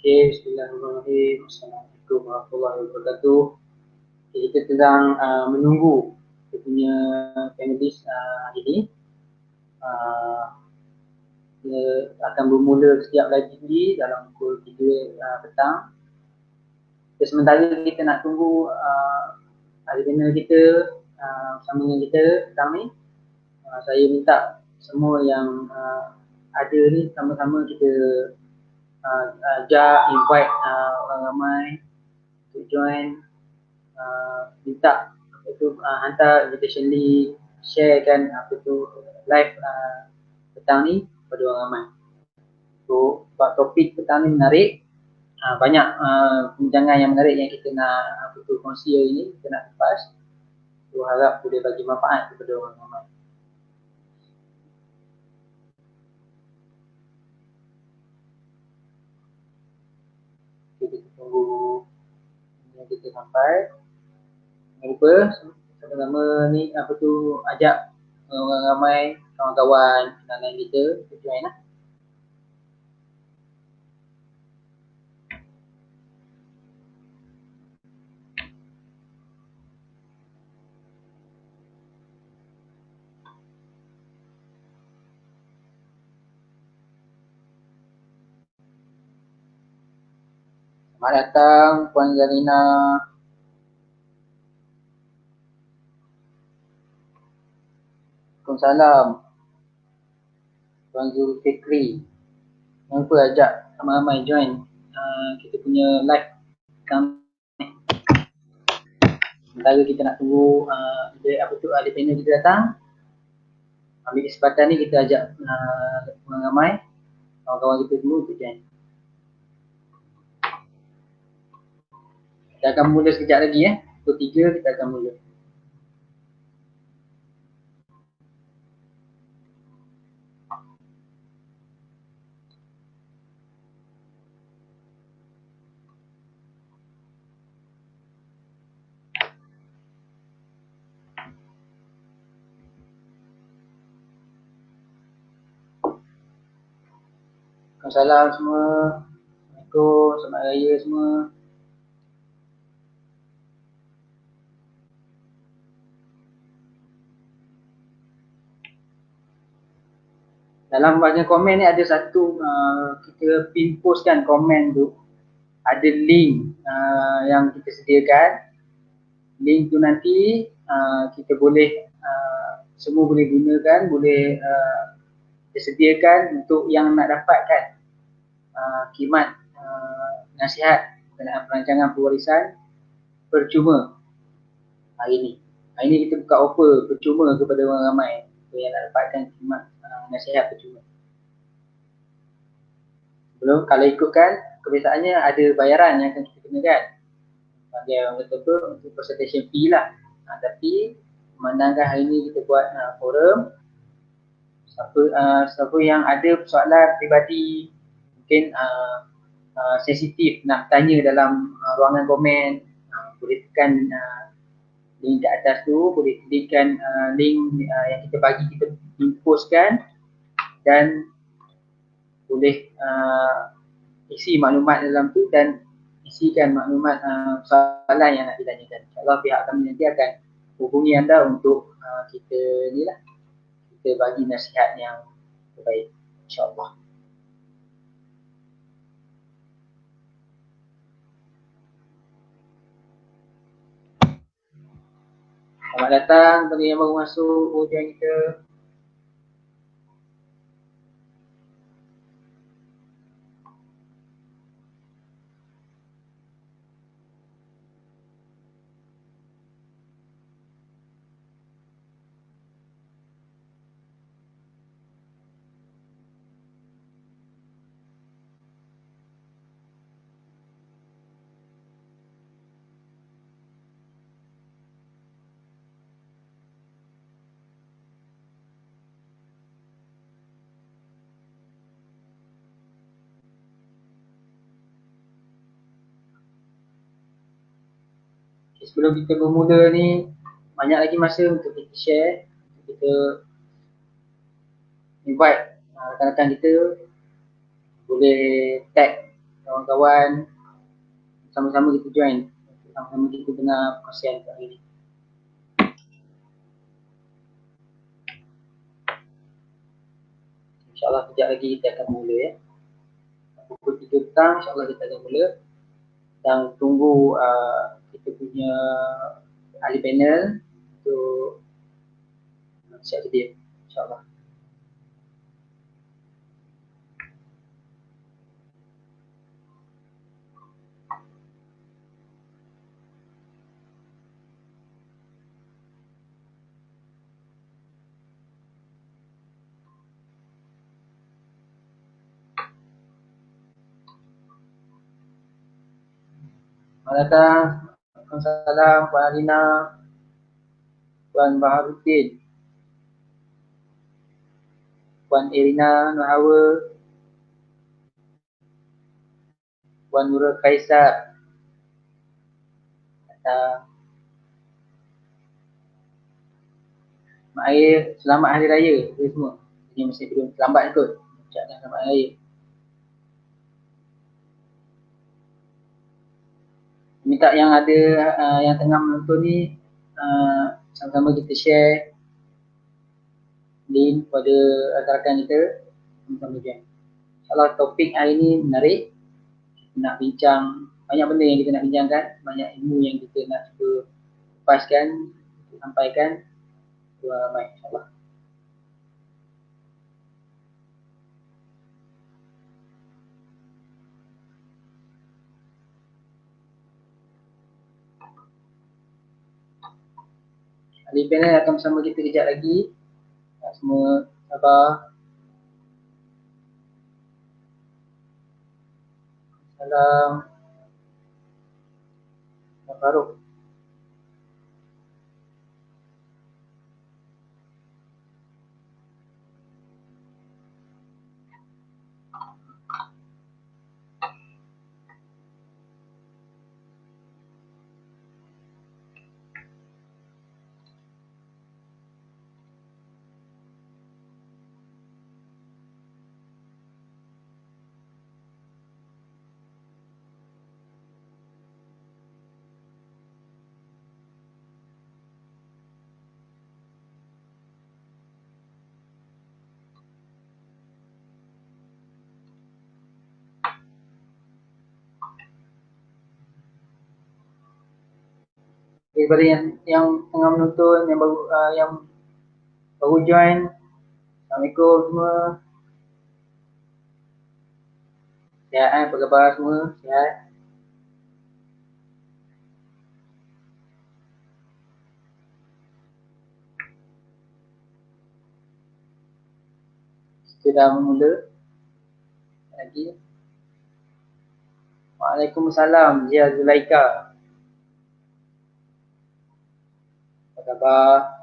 Okay, bismillahirrahmanirrahim. Assalamualaikum warahmatullahi wabarakatuh. Okay, kita sedang menunggu kita punya panelis hari ini. Dia akan bermula setiap live ini dalam pukul 3 petang. Okay, sementara kita nak tunggu ahli panel kita bersama dengan kita petang ni, saya minta semua yang ada ni sama-sama kita invite orang ramai untuk join, minta hantar invitation link, sharekan live petang ni kepada orang ramai. So sebab topik petang ni menarik, banyak perbincangan yang menarik yang kita nak kongsi hari ni, kita nak kupas. So harap boleh bagi manfaat kepada orang ramai. Kita tunggu kita sampai. Jangan lupa sama-sama ni ajak orang ramai, kawan-kawan, kenalan kita join lah. Selamat datang Puan Zarina. Waalaikumsalam Puan Zulfikri. Jangan lupa ajak ramai-ramai join kita punya live sekarang ni. Sementara kita nak tunggu ahli panel kita datang, ambil kesempatan ni kita ajak ramai kawan-kawan kita dulu untuk join. Kita akan mula sekejap lagi pukul 3 kita akan mula. Assalamualaikum semua. Assalamualaikum, selamat raya semua. Dalam bahagian komen ni ada satu, kita pin postkan komen tu, ada link yang kita sediakan. Link tu nanti kita boleh semua boleh gunakan, boleh disediakan untuk yang nak dapatkan khidmat nasihat berkenaan perancangan pewarisan percuma hari ni. Hari ni kita buka offer percuma kepada orang ramai yang nak dapatkan khidmat nasihat percuma. Sebelum, kalau ikutkan kebiasaannya ada bayaran yang akan kita kenakan sebagai orang kata apa, untuk presentation fee lah. Tapi memandangkan hari ni kita buat forum, siapa yang ada persoalan peribadi, mungkin sensitif nak tanya dalam ruangan komen, boleh tekan link kat atas tu, boleh klikkan link yang kita bagi, kita postkan, dan boleh isi maklumat dalam tu dan isikan maklumat soalan yang nak ditanyakan. InsyaAllah pihak kami nanti akan hubungi anda untuk kita ni lah, kita bagi nasihat yang terbaik, insyaAllah. Selamat datang bagi yang baru masuk ujian kita. Sebelum kita bermula ni, banyak lagi masa untuk kita share, kita invite rakan-rakan kita, boleh tag kawan-kawan sama-sama kita join, sama-sama kita dengar perkongsian hari ini. InsyaAllah kejap lagi kita akan mula ya. Pukul 3 petang insyaAllah kita akan mula. Dan tunggu kita punya ahli panel untuk siap sedia insyaAllah. Selamat datang. Waalaikumsalam Puan Alina, Puan Baharudin, Puan Irina Nuhawa, Puan Nurul Kaisar. Mak Air, selamat Hari Raya kepada semua. Ini masih belum terlambat kot. Ucapkan selamat Hari Raya. Minta yang ada yang tengah menonton ni sama-sama kita share link kepada rakan-rakan kita sama-sama join. InsyaAllah topik hari ni menarik. Kita nak bincang banyak benda yang kita nak bincangkan, banyak ilmu yang kita nak cuba lepaskan, sampaikan kepada ramai insyaAllah. Ahli panel akan bersama kita kejap lagi. Semua sabar. Salam. Farouk. Kepada yang tengah menonton, yang baru join, Assalamualaikum semua. Sihat apa khabar semua? Sihat? Kita dah memula lagi. Waalaikumsalam, Zia Zulaika. Apa khabar?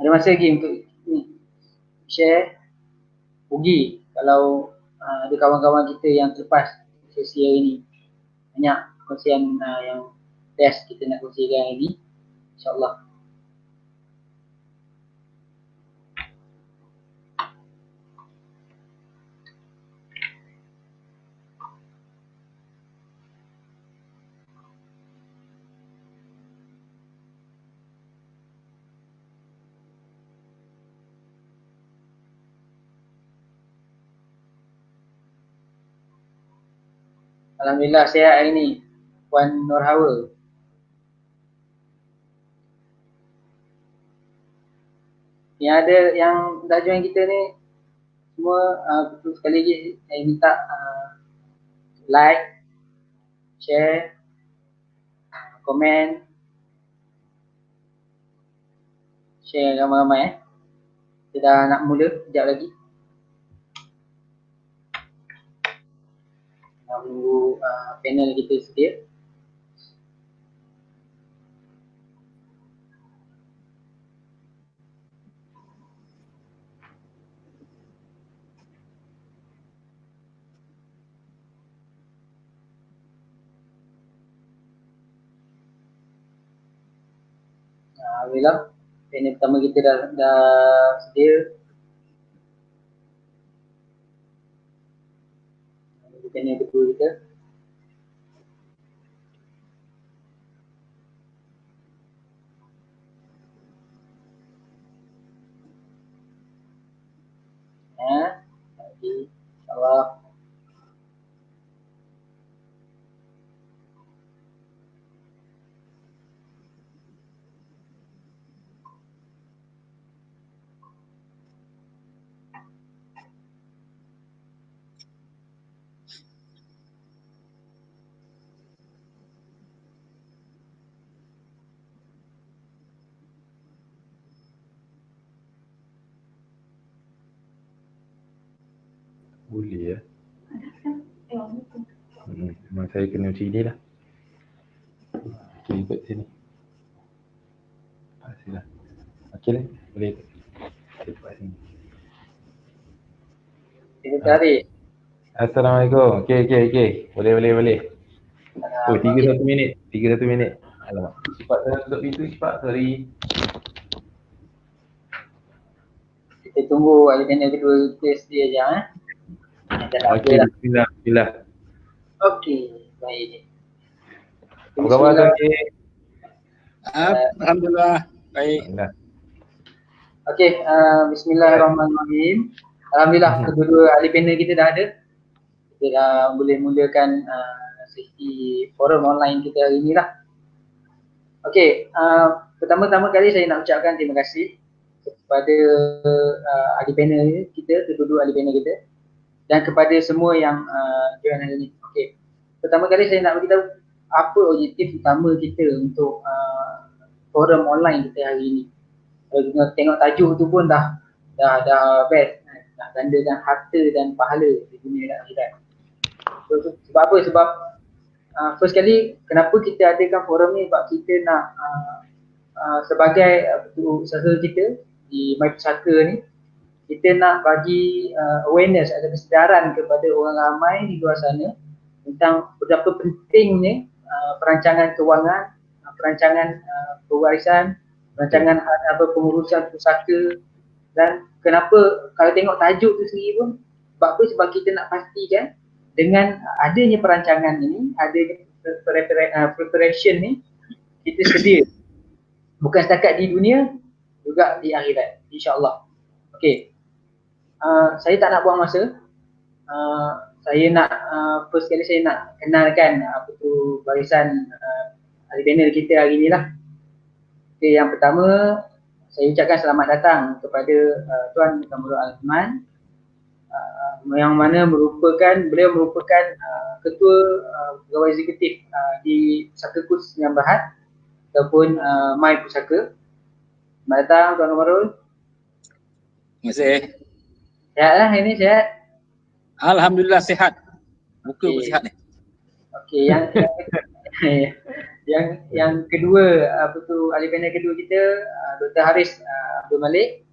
Ada masa lagi untuk share. Rugi kalau ada kawan-kawan kita yang terlepas sesi hari ini. Banyak kongsian yang best kita nak kongsikan hari ini. InsyaAllah. Alhamdulillah sihat hari ni, Puan Nurhawa. Yang ada yang dah join kita ni semua betul sekali lagi saya minta like, share, komen, share ramai-ramai. Kita dah nak mula sekejap lagi. Nak menunggu panel kita sedia. Alhamdulillah, panel pertama kita dah sedia. Panel kedua kita. InsyaAllah. Boleh ya. Memang saya kena macam ni lah. Okay, ikut sini. Pastilah. Okey lah, boleh ikut. Ikut sini. Kita cari. Assalamualaikum. Okey. Boleh. Oh, 31 minit. 31 minit. Alamak. Cepat saya tutup pintu cepat. Sorry. Kita tunggu ada panel kedua kita sedia je. Okey, bismillah. Okey, baik. Apa khabar Tuan Cik? Alhamdulillah, baik. Okey, bismillahirrahmanirrahim. Alhamdulillah, kedua-dua ahli panel kita dah ada. Kita dah boleh mulakan sesi forum online kita hari ni lah. Okey, pertama-tama kali saya nak ucapkan terima kasih kepada ahli panel kita, kedua-dua ahli panel kita, dan kepada semua yang join hari ni. Okey, pertama kali saya nak beritahu apa objektif utama kita untuk forum online kita hari ini. Kalau kita tengok tajuk tu pun dah best, dah gandakan harta dan pahala di dunia dan akhirat. So, sebab apa? Sebab first kali kenapa kita adakan forum ni, sebab kita nak sebagai usaha kita di My Pusaka ni, kita nak bagi awareness atau kesedaran kepada orang ramai di luar sana tentang betapa pentingnya perancangan kewangan, perancangan pewarisan, perancangan pengurusan pusaka. Dan kenapa kalau tengok tajuk tu sendiri pun, sebab apa? Sebab kita nak pastikan dengan adanya perancangan ini, adanya preparation ni, kita sedia bukan setakat di dunia, juga di akhirat, insyaAllah. Okey, saya tak nak buang masa. Saya nak first kali saya nak kenalkan apa tu barisan ahli panel kita hari ni lah. Okay, yang pertama saya ucapkan selamat datang kepada Tuan Kamarul Al-Rahman, yang mana beliau merupakan ketua pegawai eksekutif di Pusaka Kurs Sembilan Berhad ataupun My Pusaka. Selamat datang Tuan Kamarul. Terima kasih. Sihat lah hari ni, sihat? Alhamdulillah sihat. Muka pun sihat ni. Okey, yang kedua apa tu ahli panel kedua kita, Dr. Haris Abdul Malik,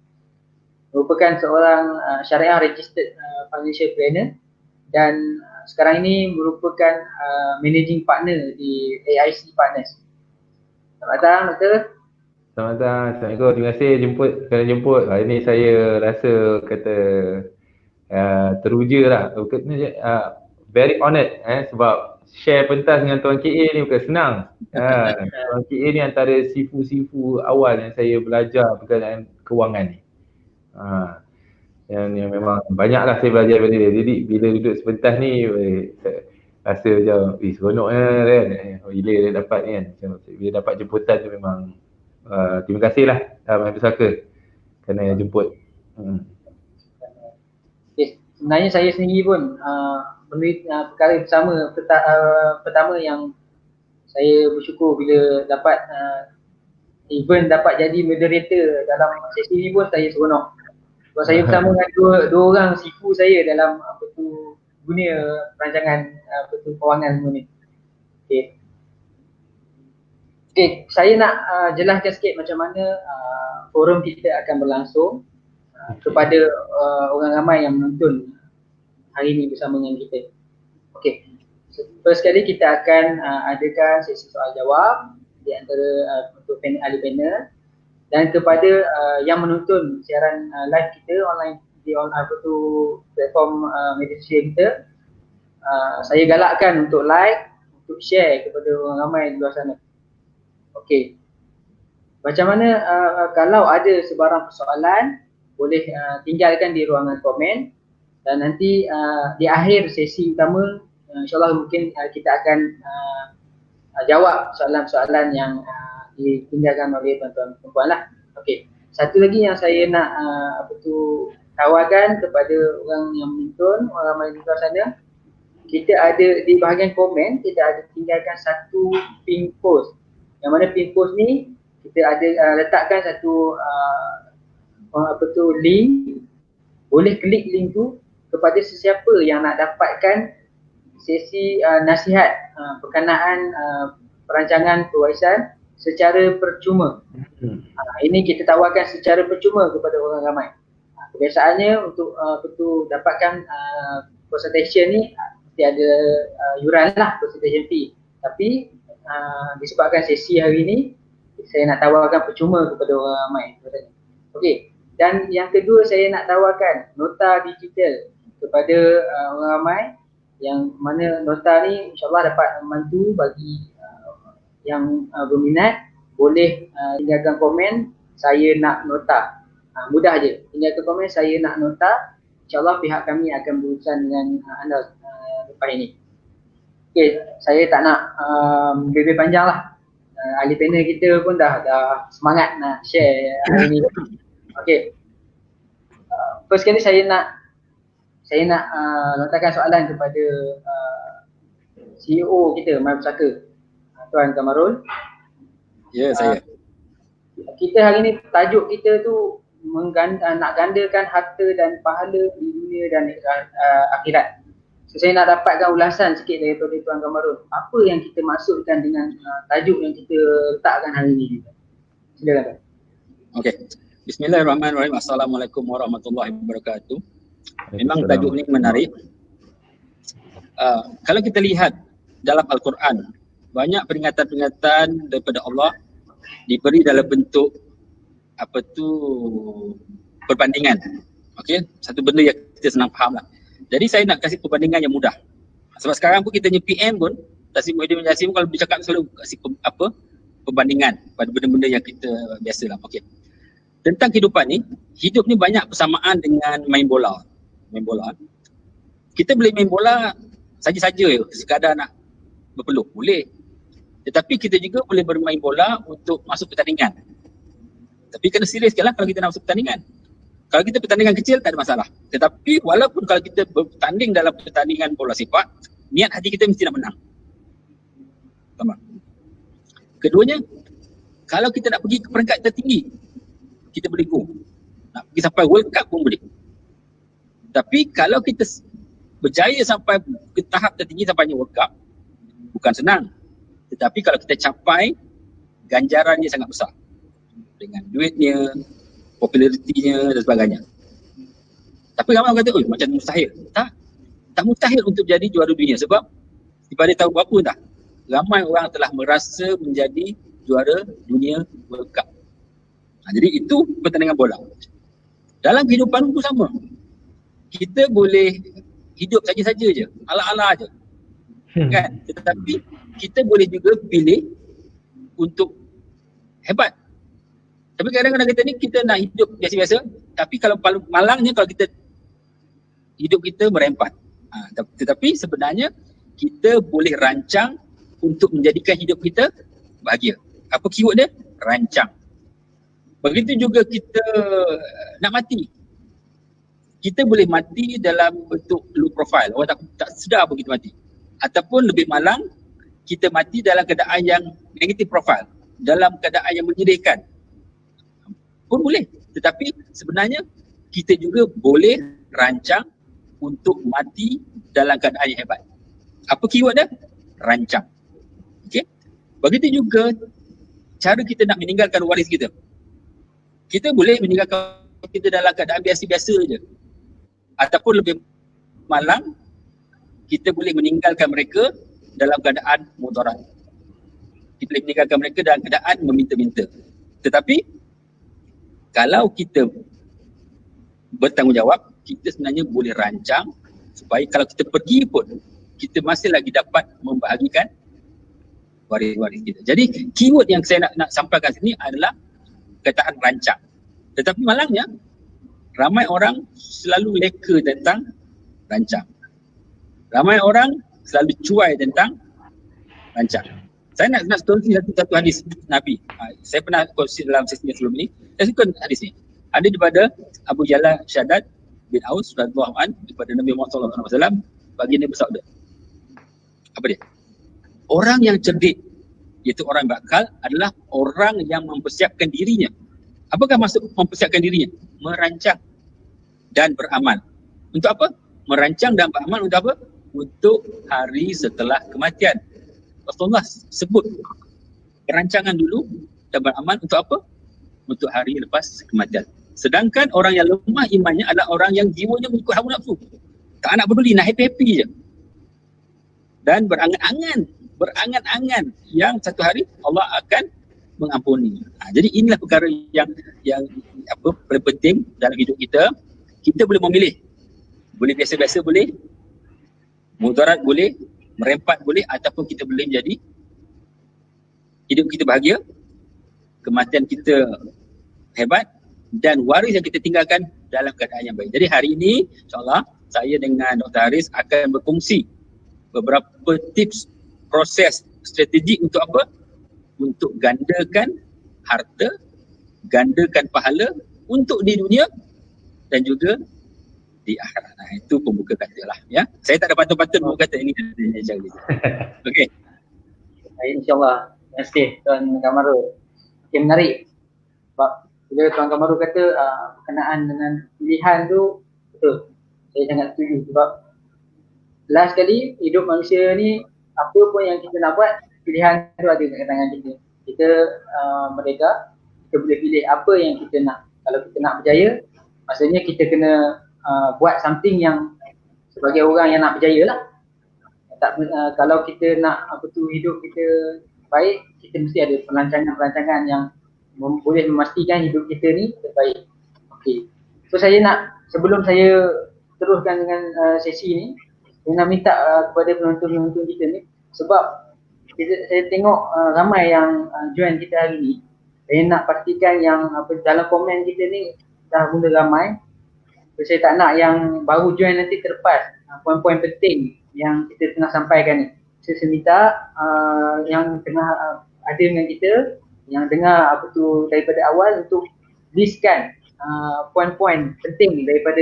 merupakan seorang syariah registered financial planner dan sekarang ini merupakan managing partner di AIC Partners. Selamat datang Dr. Selamat datang. Assalamualaikum. Terima kasih kerana jemput. Hari ni saya rasa teruja lah. Very honoured sebab share pentas dengan Tuan KA ni bukan senang. Tuan KA ni antara sifu-sifu awal yang saya belajar berkaitan kewangan ni. Yang memang banyak lah saya belajar daripada dia. Jadi bila duduk sepentas ni rasa macam seronoknya kan. Bila dia dapat ni kan. Bila dapat jemputan tu memang terima kasih lah My Pusaka kerana jemput. Sebenarnya saya sendiri pun perkara pertama yang saya bersyukur bila dapat event dapat jadi moderator dalam sesi ni pun saya seronok. Sebab saya bersama dengan dua orang sifu saya dalam dunia perancangan kewangan semua ni. Okey, saya nak jelaskan sikit macam mana forum kita akan berlangsung kepada orang ramai yang menonton hari ini bersama dengan kita. Okey, first kali kita akan adakan sesi soal jawab. di antara untuk ahli panel, dan kepada yang menonton siaran live kita online di platform media sosial kita, saya galakkan untuk like, untuk share kepada orang ramai di luar sana. Okey. Macam mana kalau ada sebarang persoalan, boleh tinggalkan di ruangan komen, dan nanti di akhir sesi utama insyaAllah mungkin kita akan jawab soalan-soalan yang ditinggalkan oleh tuan-tuan perempuan lah. Okey. Satu lagi yang saya nak tawarkan kepada orang yang menonton, orang ramai di luar sana, kita ada di bahagian komen, kita ada tinggalkan satu pin post. Yang mana pin post ni kita ada letakkan satu link. Boleh klik link tu kepada sesiapa yang nak dapatkan sesi nasihat berkenaan perancangan pewarisan secara percuma. Ini kita tawarkan secara percuma kepada orang ramai. Kebiasaannya untuk dapatkan consultation ni mesti ada yuran lah, consultation fee. Tapi disebabkan sesi hari ni saya nak tawarkan percuma kepada orang ramai. Okey. Dan yang kedua, saya nak tawarkan nota digital kepada orang ramai, yang mana nota ni insyaAllah dapat membantu bagi yang berminat. Boleh tinggalkan komen, saya nak nota. Mudah je, tinggalkan komen, saya nak nota. InsyaAllah pihak kami akan berurusan dengan anda lepas ini. Okey, saya tak nak lebih panjang lah. Ahli panel kita pun dah semangat nak share hari ni. Okey. First kali saya nak lontarkan soalan kepada CEO kita, My Pusaka, Tuan Kamarul. Ya, saya. Kita hari ni tajuk kita tu nak gandakan harta dan pahala di dunia dan akhirat. So, saya nak dapatkan ulasan sikit daripada Tuan Kamarul. Apa yang kita maksudkan dengan tajuk yang kita letakkan hari ni? Silakan. Okey. Bismillahirrahmanirrahim. Assalamualaikum warahmatullahi wabarakatuh. Memang tajuk ni menarik. Kalau kita lihat dalam Al-Quran, banyak peringatan-peringatan daripada Allah diberi dalam bentuk perbandingan. Okey, satu benda yang kita senang faham lah. Jadi saya nak kasih perbandingan yang mudah. Sebab sekarang pun kita punya PM pun, Tasib Muhyiddin Yassin pun kalau bercakap selalu kasih perbandingan pada benda-benda yang kita biasalah. Okey. Tentang kehidupan ni, hidup ni banyak persamaan dengan main bola. Kita boleh main bola saja-saja sekadar nak berpeluh, boleh. Tetapi kita juga boleh bermain bola untuk masuk pertandingan. Tapi kena seriuskanlah kalau kita nak masuk pertandingan. Kalau kita pertandingan kecil tak ada masalah. Tetapi walaupun kalau kita bertanding dalam pertandingan bola sepak, niat hati kita mesti nak menang. Sama. Keduanya, kalau kita nak pergi ke peringkat tertinggi, kita boleh go. Nak pergi sampai World Cup pun boleh. Tapi kalau kita berjaya sampai ke tahap tertinggi sampainya World Cup, bukan senang. Tetapi kalau kita capai, ganjarannya sangat besar. Dengan duitnya, popularitinya dan sebagainya. Tapi ramai orang kata, macam mustahil. Tak mustahil untuk jadi juara dunia. Sebab pada tahun berapa dah, ramai orang telah merasa menjadi juara dunia World Cup. Jadi itu pertandingan bola. Dalam kehidupan pun sama. Kita boleh hidup saja-saja je, ala-ala je. Kan? Tetapi kita boleh juga pilih untuk hebat. Tapi kadang-kadang kita ni kita nak hidup biasa-biasa, tapi kalau malangnya kalau kita hidup kita merempat. Tetapi sebenarnya kita boleh rancang untuk menjadikan hidup kita bahagia. Apa keyword dia? Rancang. Begitu juga kita nak mati. Kita boleh mati dalam bentuk low profile. Orang tak sedar pun kita mati. Ataupun lebih malang, kita mati dalam keadaan yang negative profile. Dalam keadaan yang menyedihkan. Pun boleh. Tetapi sebenarnya kita juga boleh rancang untuk mati dalam keadaan yang hebat. Apa keyword dia? Rancang. Okey. Begitu juga cara kita nak meninggalkan waris kita. Kita boleh meninggalkan kita dalam keadaan biasa-biasa je. Ataupun lebih malang, kita boleh meninggalkan mereka dalam keadaan mudarat. kita boleh meninggalkan mereka dalam keadaan meminta-minta. Tetapi kalau kita bertanggungjawab, kita sebenarnya boleh rancang supaya kalau kita pergi pun kita masih lagi dapat membahagikan waris-waris kita. Jadi keyword yang saya nak sampaikan sini adalah perkataan rancang. Tetapi malangnya ramai orang selalu leka tentang rancang. Ramai orang selalu cuai tentang rancang. Saya nak kongsi satu hadis Nabi. Saya pernah kongsi dalam sesi yang sebelum ini. Saya suka hadis ni. Ada daripada Abu Jalal Shaddad bin Aus radhiyallahu anhu daripada Nabi Muhammad sallallahu alaihi wasallam, baginda bersabda. Apa dia? Orang yang cerdik, iaitu orang bakal, adalah orang yang mempersiapkan dirinya. Apakah maksud mempersiapkan dirinya? Merancang dan beramal. Untuk apa? Merancang dan beramal untuk apa? Untuk hari setelah kematian. Rasulullah sebut perancangan dulu dan beramal untuk apa? Untuk hari lepas kematian. Sedangkan orang yang lemah imannya adalah orang yang jiwanya mengikut hawa nafsu. Tak nak peduli, nak happy-happy je. Dan berangan-angan yang satu hari Allah akan mengampuni. Jadi inilah perkara yang paling penting dalam hidup kita. Kita boleh memilih. Boleh biasa-biasa boleh, mudarat boleh, merempat boleh, ataupun kita boleh menjadi hidup kita bahagia, kematian kita hebat, dan waris yang kita tinggalkan dalam keadaan yang baik. Jadi hari ini insyaAllah saya dengan Dr. Haris akan berkongsi beberapa tips, proses, strategi untuk apa? Untuk gandakan harta, gandakan pahala untuk di dunia dan juga di akhirat. Nah, itu pembuka kata lah ya. Saya tak ada patut-patut membuka kata ini. Okey. InsyaAllah. Terima kasih Tuan Kamaru. Okay, menarik. Sebab bila Tuan Kamaru kata berkenaan dengan pilihan tu, betul. Saya sangat setuju sebab last kali hidup manusia ni, apa pun yang kita nak buat, pilihan tu ada kat tangan kita. Kita merdeka, kita boleh pilih apa yang kita nak. Kalau kita nak berjaya, maksudnya kita kena buat something yang sebagai orang yang nak berjaya lah. Kalau kita nak hidup kita baik, kita mesti ada perancangan-perancangan yang boleh memastikan hidup kita ni terbaik. Okey. So saya nak, sebelum saya teruskan dengan sesi ni, saya nak minta kepada penonton-penonton kita ni, sebab saya tengok ramai yang join kita hari ni. Saya nak pastikan yang dalam komen kita ni dah mula ramai. So, saya tak nak yang baru join nanti terlepas poin-poin penting yang kita tengah sampaikan ni. Saya minta yang tengah ada dengan kita, yang dengar daripada awal, untuk listkan poin-poin penting daripada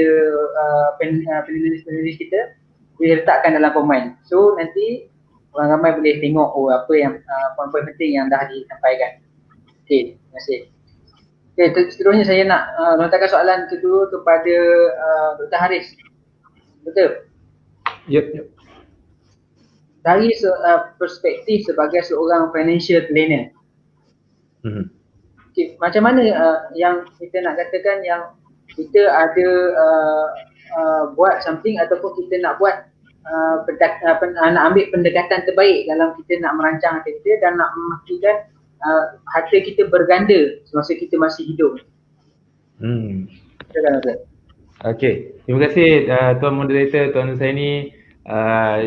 penulis-penulis kita, boleh letakkan dalam komen. So nanti orang ramai boleh tengok apa yang poin-poin penting yang dah disampaikan. Okey, terima kasih. Okey, seterusnya saya nak lontarkan soalan itu dulu kepada Dr. Haris. Betul? Yep. Dari perspektif sebagai seorang financial planner, okay, macam mana yang kita nak katakan yang kita ada buat something ataupun kita nak buat nak ambil pendekatan terbaik dalam kita nak merancang harta kita dan nak memastikan harta kita berganda semasa kita masih hidup. Okey, terima kasih Tuan Moderator, Tuan Husaini,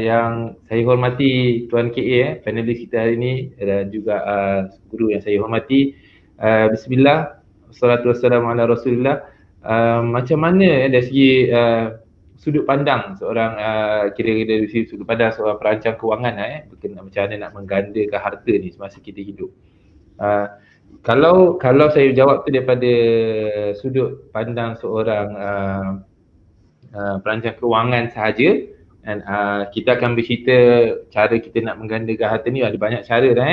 yang saya hormati Tuan KA, panelis kita hari ini, dan juga guru yang saya hormati. Bismillah, wassalatu wassalamu ala Rasulillah. Macam mana dari segi sudut pandang seorang kira-kira dari segi sudut pandang seorang perancang kewangan, macam mana nak menggandakan harta ni semasa kita hidup. Kalau saya jawab tu daripada sudut pandang seorang perancang kewangan sahaja, dan kita akan bercerita cara kita nak menggandakan harta ni ada banyak cara dah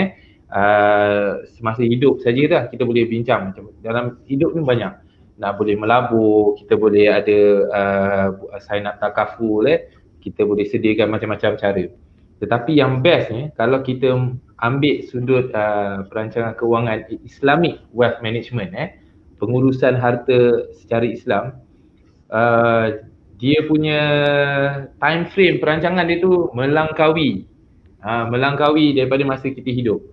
semasa hidup saja dah kita boleh bincang. Macam dalam hidup ni banyak, nak boleh melabur, kita boleh ada sign up takaful, kita boleh sediakan macam-macam cara. Tetapi yang best ni, kalau kita ambil sudut perancangan kewangan Islamic wealth management, pengurusan harta secara Islam, dia punya time frame perancangan dia tu melangkaui daripada masa kita hidup.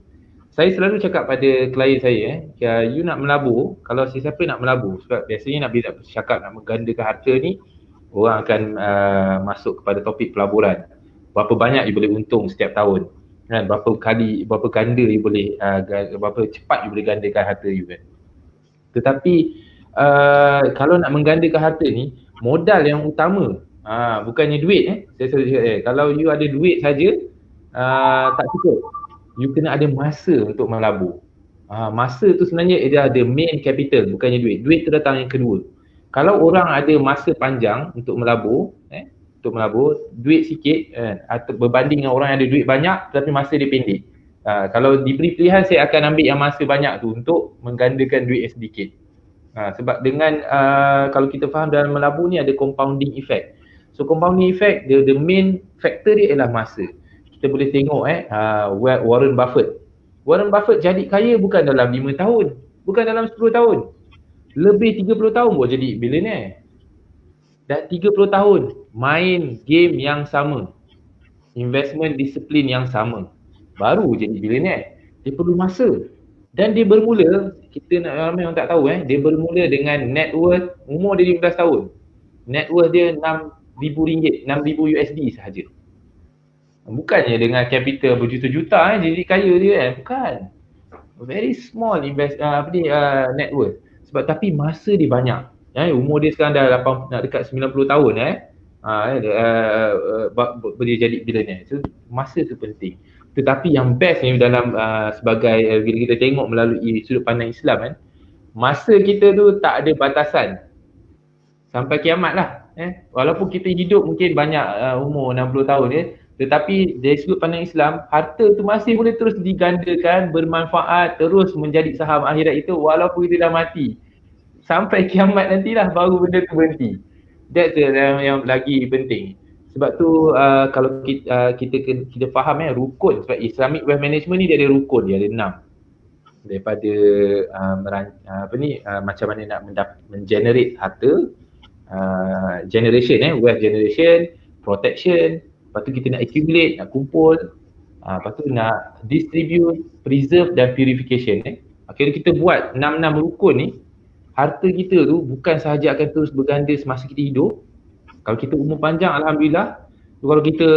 Saya selalu cakap pada klien saya, you nak melabur, kalau sesiapa nak melabur, sebab biasanya nak bila cakap nak menggandakan harta ni, orang akan masuk kepada topik pelaburan. Berapa banyak you boleh untung setiap tahun, kan? Berapa ganda you boleh, berapa cepat you boleh gandakan harta you, kan? Tetapi kalau nak menggandakan harta ni, modal yang utama, bukannya duit. Saya selalu cakap, kalau you ada duit saja tak cukup. You kena ada masa untuk melabur. Masa tu sebenarnya dia ada main capital, bukannya duit. Duit tu datang yang kedua. Kalau orang ada masa panjang untuk melabur, duit sikit, atau berbanding dengan orang yang ada duit banyak tapi masa dia pendek. Kalau diberi pilihan, saya akan ambil yang masa banyak tu untuk menggandakan duit yang sedikit. Sebab dengan kalau kita faham dalam melabur ni ada compounding effect. So compounding effect, the main factor dia ialah masa. Kita boleh tengok Warren Buffett. Warren Buffett jadi kaya bukan dalam 5 tahun, bukan dalam 10 tahun. Lebih 30 tahun baru jadi billionaire. Dan 30 tahun main game yang sama, investment disiplin yang sama, baru jadi billionaire. Dia perlu masa. Dan dia bermula, kita nak ramai orang tak tahu, dia bermula dengan net worth, umur dia 15 tahun. Net worth dia RM6,000, $6,000 sahaja. Bukannya dengan capital berjuta-juta jadi kaya dia, kan? Bukan. Very small net worth. Sebab tapi masa dia banyak. Umur dia sekarang dah nak dekat 90 tahun dia jadi billionaire. So masa tu penting. Tetapi yang best ni dalam sebagai bila kita tengok melalui sudut pandang Islam, masa kita tu tak ada batasan. Sampai kiamat lah. Walaupun kita hidup mungkin banyak umur 60 tahun tetapi dari sudut pandang Islam, harta tu masih boleh terus digandakan, bermanfaat, terus menjadi saham akhirat itu walaupun kita dah mati. Sampai kiamat nantilah baru benda tu berhenti. That's yang lagi penting. Sebab tu kalau kita faham rukun, sebab Islamic Wealth Management ni dia ada rukun, dia ada 6. Daripada macam mana nak mengenerate harta, generation, wealth generation, protection. Lepas tu kita nak accumulate, nak kumpul, lepas tu nak distribute, preserve dan purification. Akhirnya kita buat 6 rukun ni, harta kita tu bukan sahaja akan terus berganda semasa kita hidup. Kalau kita umur panjang, Alhamdulillah. Kalau kita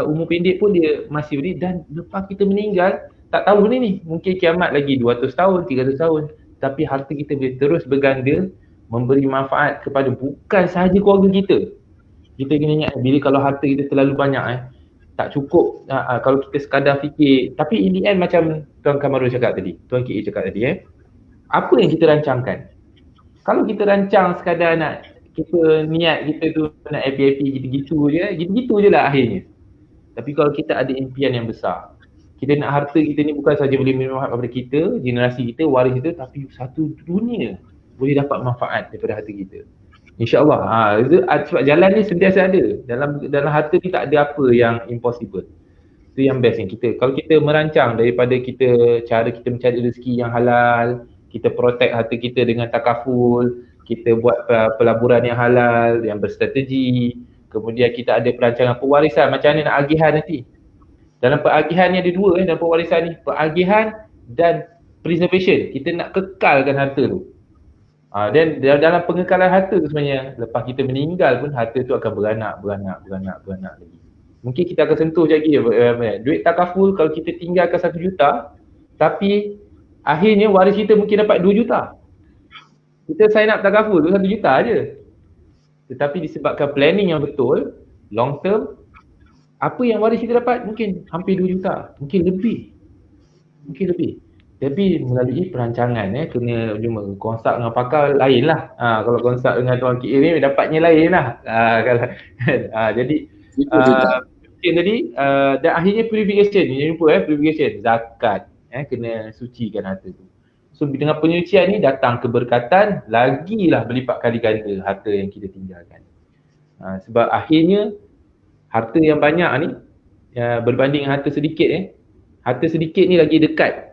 umur pendek pun dia masih boleh. Dan lepas kita meninggal, tak tahu ni, mungkin kiamat lagi 200 tahun, 300 tahun. Tapi harta kita boleh terus berganda, memberi manfaat kepada bukan sahaja keluarga kita. Kita kena ingat, bila kalau harta kita terlalu banyak, tak cukup kalau kita sekadar fikir. Tapi in the end macam Tuan Kamarul cakap tadi, Tuan KA cakap tadi, apa yang kita rancangkan? Kalau kita rancang sekadar nak, kita niat kita tu nak happy-happy gitu-gitu je lah akhirnya. Tapi kalau kita ada impian yang besar, kita nak harta kita ni bukan saja boleh bermanfaat kepada kita, generasi kita, waris kita, tapi satu dunia boleh dapat manfaat daripada harta kita. InsyaAllah. Sebab jalan ni sentiasa ada. Dalam harta ni tak ada apa yang impossible. Itu yang best ni. Kalau kita merancang daripada cara kita mencari rezeki yang halal, kita protect harta kita dengan takaful, kita buat pelaburan yang halal, yang berstrategi, kemudian kita ada perancangan pewarisan, macam mana nak agihan nanti. Dalam peagihan ni ada dua dalam pewarisan ni, peagihan dan preservation. Kita nak kekalkan harta tu. Dan dalam pengekalan harta tu sebenarnya, lepas kita meninggal pun harta tu akan beranak lagi. Mungkin kita akan sentuh lagi duit takaful. Kalau kita tinggalkan 1 juta, tapi akhirnya waris kita mungkin dapat 2 juta. Kita sign up takaful tu 1 juta je. Tetapi disebabkan planning yang betul, long term, apa yang waris kita dapat mungkin hampir 2 juta, mungkin lebih. Tapi melalui perancangan, kena cuma konsult dengan pakar lain lah. Kalau konsult dengan Tuan KA ni dapatnya lain lah. Jadi mungkin tadi dan akhirnya purification, jangan lupa purification, zakat, kena sucikan harta tu. So dengan penyucian ni datang keberkatan, lagilah berlipat kali ganda harta yang kita tinggalkan. Sebab akhirnya harta yang banyak ni berbanding harta sedikit, harta sedikit ni lagi dekat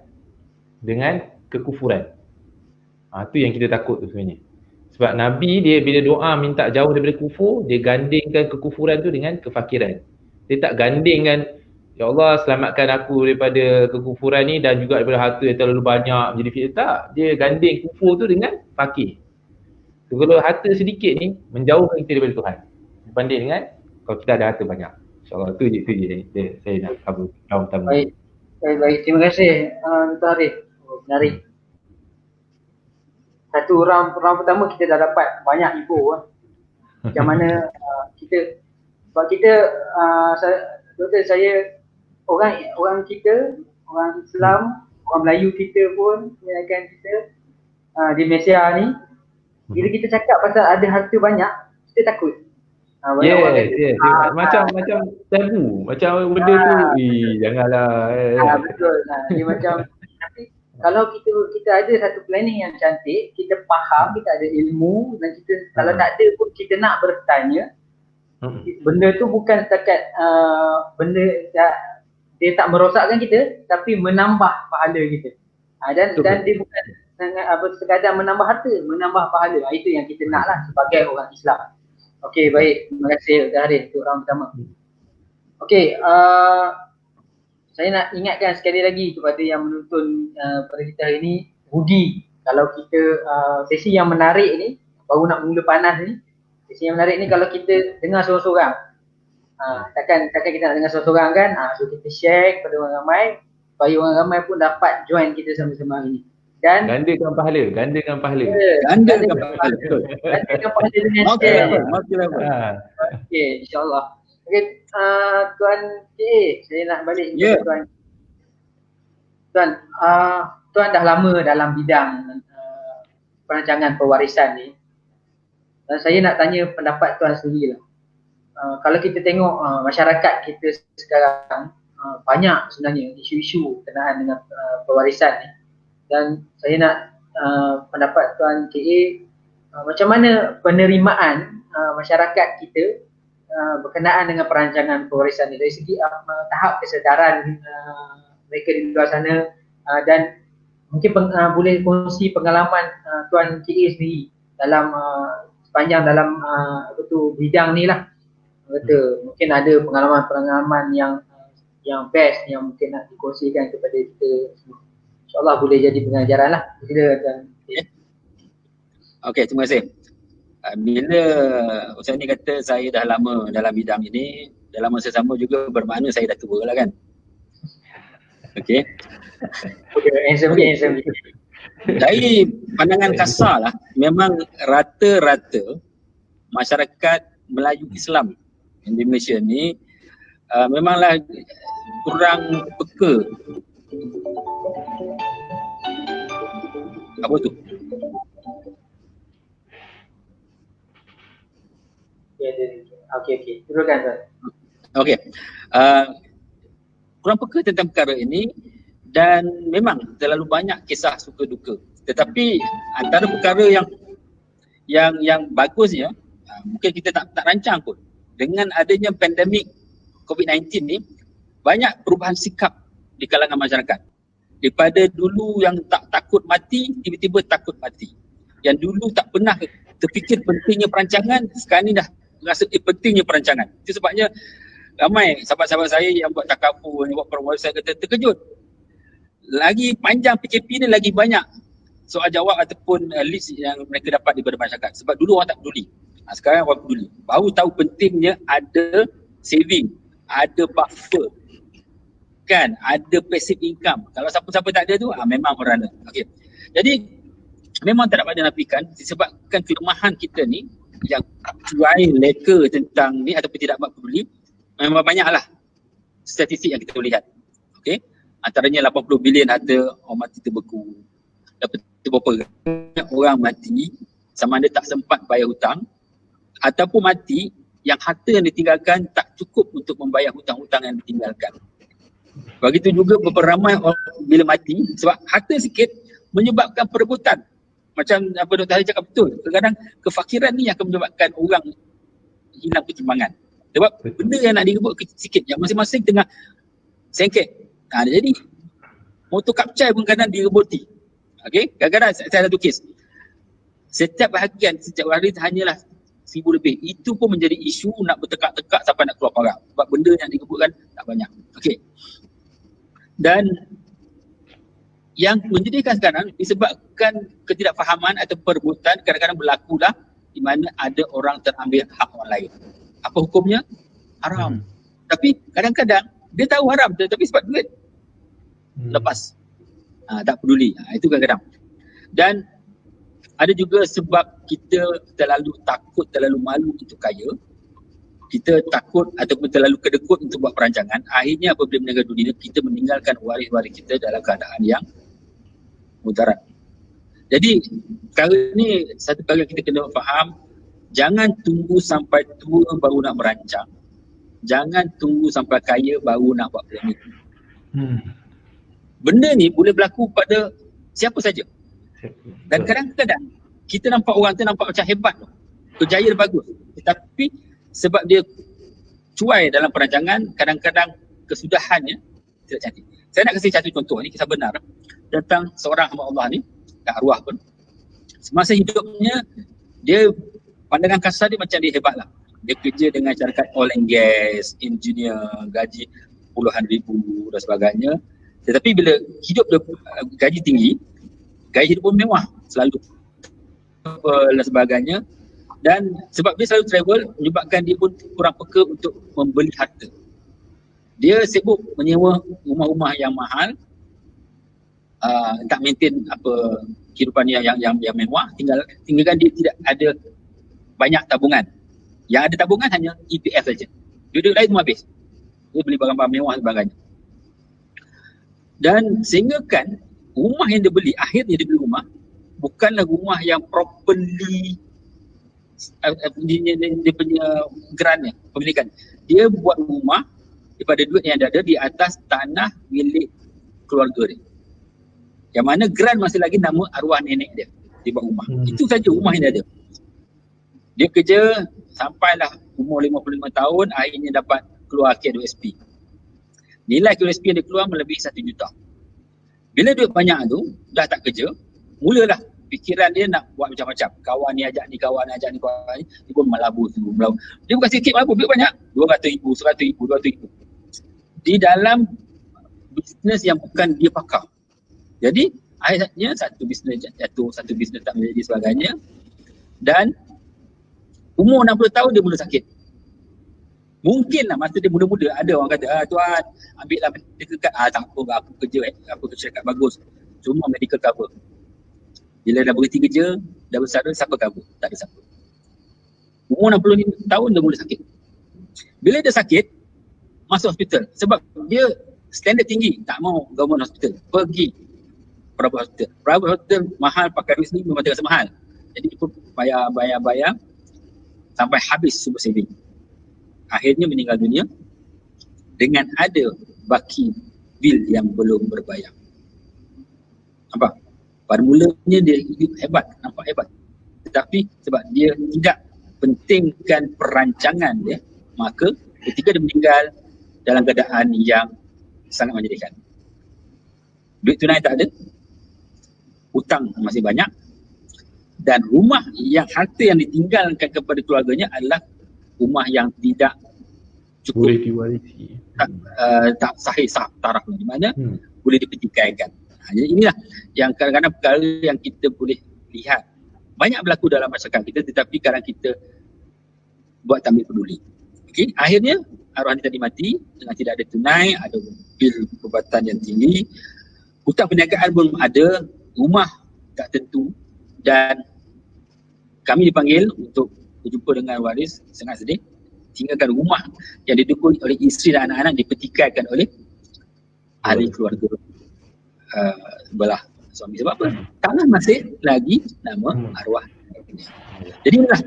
dengan kekufuran. Itu yang kita takut tu sebenarnya. Sebab Nabi dia bila doa minta jauh daripada kufur, dia gandingkan kekufuran tu dengan kefakiran. Dia tak gandingkan ya Allah selamatkan aku daripada kekufuran ni dan juga daripada harta yang terlalu banyak menjadi fitnah. Tak, dia ganding kufur tu dengan fakir. So, kalau harta sedikit ni menjauhkan kita daripada Tuhan berbanding dengan kalau kita ada harta banyak. InsyaAllah tu je saya nak cover round pertama. Baik. Terima kasih Tuan Arif. Menarik. Satu round pertama kita dah dapat banyak info macam mana kita, sebab kita saya orang kita, orang Islam, orang Melayu kita pun kebanyakan kita di Malaysia ni, bila kita cakap pasal ada harta banyak, kita takut. Macam tabu, macam benda tu janganlah. Betul. Dia macam, tapi kalau kita ada satu planning yang cantik, kita faham, kita ada ilmu, dan kita kalau tak ada pun kita nak bertanya, benda tu bukan setakat benda dia tak merosakkan kita, tapi menambah pahala kita. Dan dia bukan sekadar menambah harta, menambah pahala. Itu yang kita nak lah sebagai orang Islam. Okey, baik. Terima kasih Dr. Harith untuk round pertama. Okey, saya nak ingatkan sekali lagi kepada yang menonton pada kita hari ini, budi kalau kita sesi yang menarik ni, baru nak mula panas ni, sesi yang menarik ni kalau kita dengar seorang-seorang, takkan kita nak dengar seorang-seorang kan, so kita share kepada orang ramai supaya orang ramai pun dapat join kita sama-sama hari ni. Dan gandakan pahala. Gandakan pahala. Gandakan pahala dengan share. Okey, insya-Allah. Okey, Tuan K, saya nak balik kepada Tuan. Tuan dah lama dalam bidang perancangan pewarisan ni. Dan saya nak tanya pendapat Tuan sendiri lah. Kalau kita tengok masyarakat kita sekarang banyak sebenarnya isu-isu berkenaan dengan pewarisan ni. Dan saya nak pendapat Tuan KA, macam mana penerimaan masyarakat kita berkenaan dengan perancangan pewarisan ni dari segi tahap kesedaran mereka di luar sana, dan mungkin boleh kongsi pengalaman Tuan KA sendiri dalam sepanjang dalam bidang ni lah. Mungkin ada pengalaman-pengalaman yang best yang mungkin nak dikongsikan kepada kita semua. InsyaAllah boleh jadi pengajaran lah. Okey, terima kasih. Bila Ustaz ni kata saya dah lama dalam bidang ini, dalam masa sama juga bermakna saya dah tua lah kan. Okey. Dari pandangan kasar lah, memang rata-rata masyarakat Melayu Islam di Malaysia ni memanglah kurang peka. Apa tu? Okey. Teruskan Tuan. Okey. Kurang peka tentang perkara ini dan memang terlalu banyak kisah suka duka. Tetapi antara perkara yang bagusnya, mungkin kita tak rancang pun. Dengan adanya pandemik COVID-19 ni, banyak perubahan sikap di kalangan masyarakat. Daripada dulu yang tak takut mati, tiba-tiba takut mati. Yang dulu tak pernah terfikir pentingnya perancangan, sekarang ni dah rasa pentingnya perancangan. Itu sebabnya ramai sahabat-sahabat saya yang buat takabur, yang buat perwarisan kata terkejut. Lagi panjang PKP ni lagi banyak soal jawab ataupun list yang mereka dapat daripada masyarakat. Sebab dulu orang tak peduli. Sekarang orang peduli. Baru tahu pentingnya ada saving, ada buffer. Kan, ada passive income. Kalau siapa-siapa tak ada tu, memang merana. Okey. Jadi memang tak dapat dinafikan disebabkan kelemahan kita ni yang cuai leka tentang ni ataupun tidak dapat peduli, memang banyaklah statistik yang kita lihat. Okey. Antaranya 80 bilion harta orang mati terbeku. Dapat berapa banyak orang mati sama ada tak sempat bayar hutang ataupun mati yang harta yang ditinggalkan tak cukup untuk membayar hutang-hutang yang ditinggalkan. Begitu juga beberapa ramai orang bila mati sebab harta sikit menyebabkan perebutan. Macam apa Dr. Harith cakap betul. Kadang-kadang kefakiran ni akan menyebabkan orang hilang pertimbangan. Sebab benda yang nak direbut sikit yang masing-masing tengah sengket. Jadi motor kapcai pun kadang direbuti. Okey, kadang-kadang saya ada satu kes. Setiap bahagian setiap hari hanyalah 1,000 lebih. Itu pun menjadi isu nak bertekak-tekak sampai nak keluar parak. Sebab benda yang dikebutkan tak banyak. Okey. Dan yang menjadikan sekarang disebabkan ketidakfahaman atau perebutan kadang-kadang berlakulah di mana ada orang terambil hak orang lain. Apa hukumnya? Haram. Tapi kadang-kadang dia tahu haram tetapi sebab duit lepas. Tak peduli. Itu kadang-kadang. Dan ada juga sebab kita terlalu takut, terlalu malu untuk kaya. Kita takut ataupun terlalu kedekut untuk buat perancangan. Akhirnya apabila meninggal dunia, kita meninggalkan waris-waris kita dalam keadaan yang mudarat. Jadi perkara ni satu perkara kita kena faham, jangan tunggu sampai tua baru nak merancang. Jangan tunggu sampai kaya baru nak buat planning. Benda ni boleh berlaku pada siapa saja. Dan kadang-kadang kita nampak orang tu nampak macam hebat tu. Kerjaya dia bagus. Tetapi sebab dia cuai dalam perancangan, kadang-kadang kesudahannya tidak cantik. Saya nak kasih satu contoh ni, kisah benar tentang seorang hamba Allah ni, tak arwah pun. Semasa hidupnya, dia pandangan kasar dia macam dia hebat lah. Dia kerja dengan syarikat oil and gas, engineer, gaji puluhan ribu dan sebagainya. Tetapi bila hidup dia gaji tinggi, gaya hidup pun mewah selalu dan sebagainya. Dan sebab dia selalu travel, menyebabkan dia pun kurang peka untuk membeli harta. Dia sibuk menyewa rumah-rumah yang mahal, tak maintain apa kehidupan yang mewah, tinggalkan dia tidak ada banyak tabungan. Yang ada tabungan hanya EPF saja. Duit lain semua habis. Dia beli barang-barang mewah dan sebagainya. Dan sehingga kan rumah yang dia beli, akhirnya dia beli rumah bukanlah rumah yang properly dia punya grantnya, pemilikan. Dia buat rumah daripada duit yang ada di atas tanah milik keluarga dia. Yang mana grant masih lagi nama arwah nenek dia. Dia buat rumah. Itu saja rumah yang dia ada. Dia kerja sampailah umur 55 tahun, akhirnya dapat keluar KWSP. Nilai KWSP yang dia keluar melebihi 1 juta. Bila duit banyak tu, dah tak kerja, mulalah fikiran dia nak buat macam-macam. Kawan ni ajak ni, kawan ni ajak ni, kawan ni. Dia pun melabur tu. Dia bukan sikit melabur, duit banyak. 200,000, 100,000, 200,000. Di dalam bisnes yang bukan dia pakar. Jadi, akhirnya satu bisnes jatuh, satu bisnes tak menjadi sebagainya. Dan umur 60 tahun dia mula sakit. Mungkinlah masa dia muda-muda ada orang kata, tuan ambil lah medical card. Tak apa, aku kerja syarikat bagus. Cuma medical cover. Bila dah berhenti kerja, dah besar, siapa cover? Tak ada siapa. Umur 60 tahun dia mula sakit. Bila dia sakit, masuk hospital. Sebab dia standard tinggi, tak mau government hospital. Pergi private hospital. Private hospital mahal, pakai duit sendiri memang terasa mahal. Jadi dia pun bayar sampai habis semua saving. Akhirnya meninggal dunia dengan ada baki bil yang belum berbayar. Nampak? Pada mulanya dia hidup hebat, nampak hebat. Tetapi sebab dia tidak pentingkan perancangan dia, maka ketika dia meninggal dalam keadaan yang sangat menyedihkan. Duit tunai tak ada, hutang masih banyak, dan rumah yang harta yang ditinggalkan kepada keluarganya adalah rumah yang tidak cukup, boleh diwarisi, tak sahih sah tarafnya, di mana boleh dipertikaikan. Jadi inilah yang kadang-kadang perkara yang kita boleh lihat banyak berlaku dalam masyarakat kita, tetapi kadang kita buat tak ambil peduli. Okey, akhirnya arwah ni tadi mati dengan tidak ada tunai, ada bil perubatan yang tinggi, hutang perniagaan pun ada, rumah tak tentu, dan kami dipanggil untuk berjumpa dengan waris, sangat sedih. Tinggalkan rumah yang didukung oleh isteri dan anak-anak dipertikaikan oleh ahli keluarga belah suami. Sebab apa? Tanah masih lagi nama arwah. Jadi inilah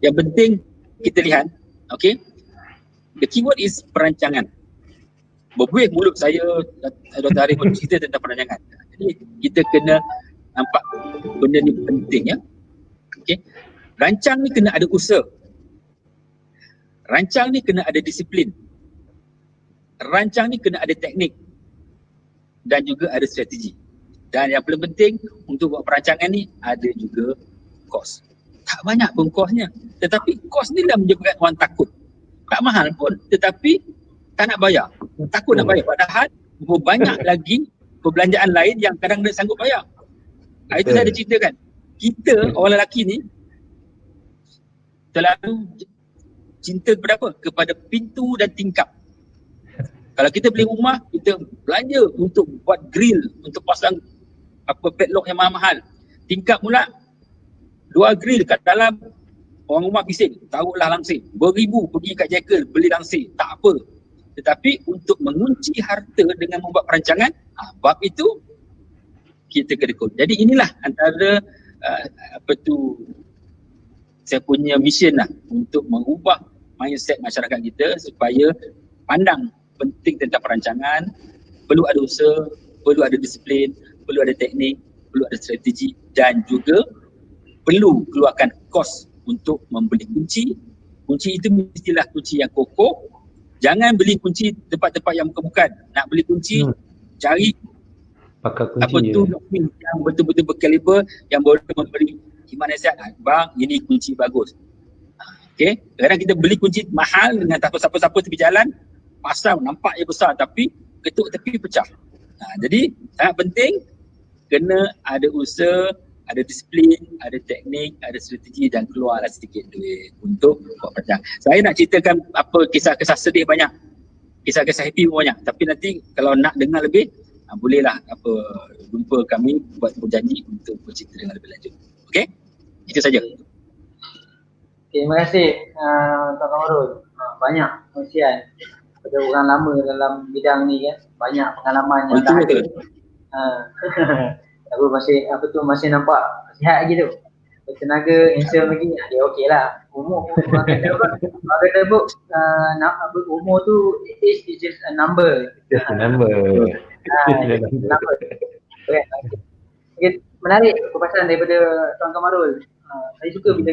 yang penting kita lihat. Okay, the keyword is perancangan. Berbuih mulut saya, Dr. Arif pun cerita tentang perancangan. Jadi kita kena nampak benda ni penting, ya. Okay, rancang ni kena ada usaha. Rancang ni kena ada disiplin. Rancang ni kena ada teknik. Dan juga ada strategi. Dan yang paling penting untuk buat perancangan ni ada juga kos. Tak banyak pun kosnya. Tetapi kos ni dah menyebabkan orang takut. Tak mahal pun, tetapi tak nak bayar. Takut nak bayar. Padahal banyak lagi perbelanjaan lain yang kadang tak sanggup bayar. Itu saya ada ceritakan. Kita orang lelaki ni terlalu cinta kepada apa? Kepada pintu dan tingkap. Kalau kita beli rumah, kita belanja untuk buat grill, untuk pasang padlock yang mahal-mahal. Tingkap pula 2 grill kat dalam, orang rumah bising, taruhlah langsir. Beribu pergi kat Jekyll beli langsir, tak apa. Tetapi untuk mengunci harta dengan membuat perancangan, bab itu kita kedekut. Jadi inilah antara saya punya mission lah untuk mengubah mindset masyarakat kita supaya pandang penting tentang perancangan, perlu ada usaha, perlu ada disiplin, perlu ada teknik, perlu ada strategi dan juga perlu keluarkan kos untuk membeli kunci. Kunci itu mestilah kunci yang kokoh. Jangan beli kunci tempat-tempat yang bukan-bukan. Nak beli kunci, cari pakai kunci yang betul-betul berkaliber, yang boleh memberi iman nasihat. Bang, ini kunci bagus. Okay, kadang kita beli kunci mahal dengan siapa-siapa tepi jalan, pasang nampaknya besar tapi ketuk tepi pecah. Jadi sangat penting kena ada usaha, ada disiplin, ada teknik, ada strategi dan keluarlah sedikit duit untuk buat perancangan. Saya nak ceritakan apa kisah-kisah sedih banyak, kisah-kisah happy banyak. Tapi nanti kalau nak dengar lebih, bolehlah jumpa kami, buat berjanji untuk bercerita dengan lebih lanjut. Okey? Itu saja. Okay, terima kasih Tuan Kamarul. Banyak kongsian pada orang lama dalam bidang ni kan. Banyak pengalaman yang dah ada. Masih nampak sihat lagi tu. Bertenaga, handsome lagi, dia okey lah. Umur umur tu, age is just a number. Just a number. Okay, menarik perbahasan daripada Tuan Kamarul. Saya suka bila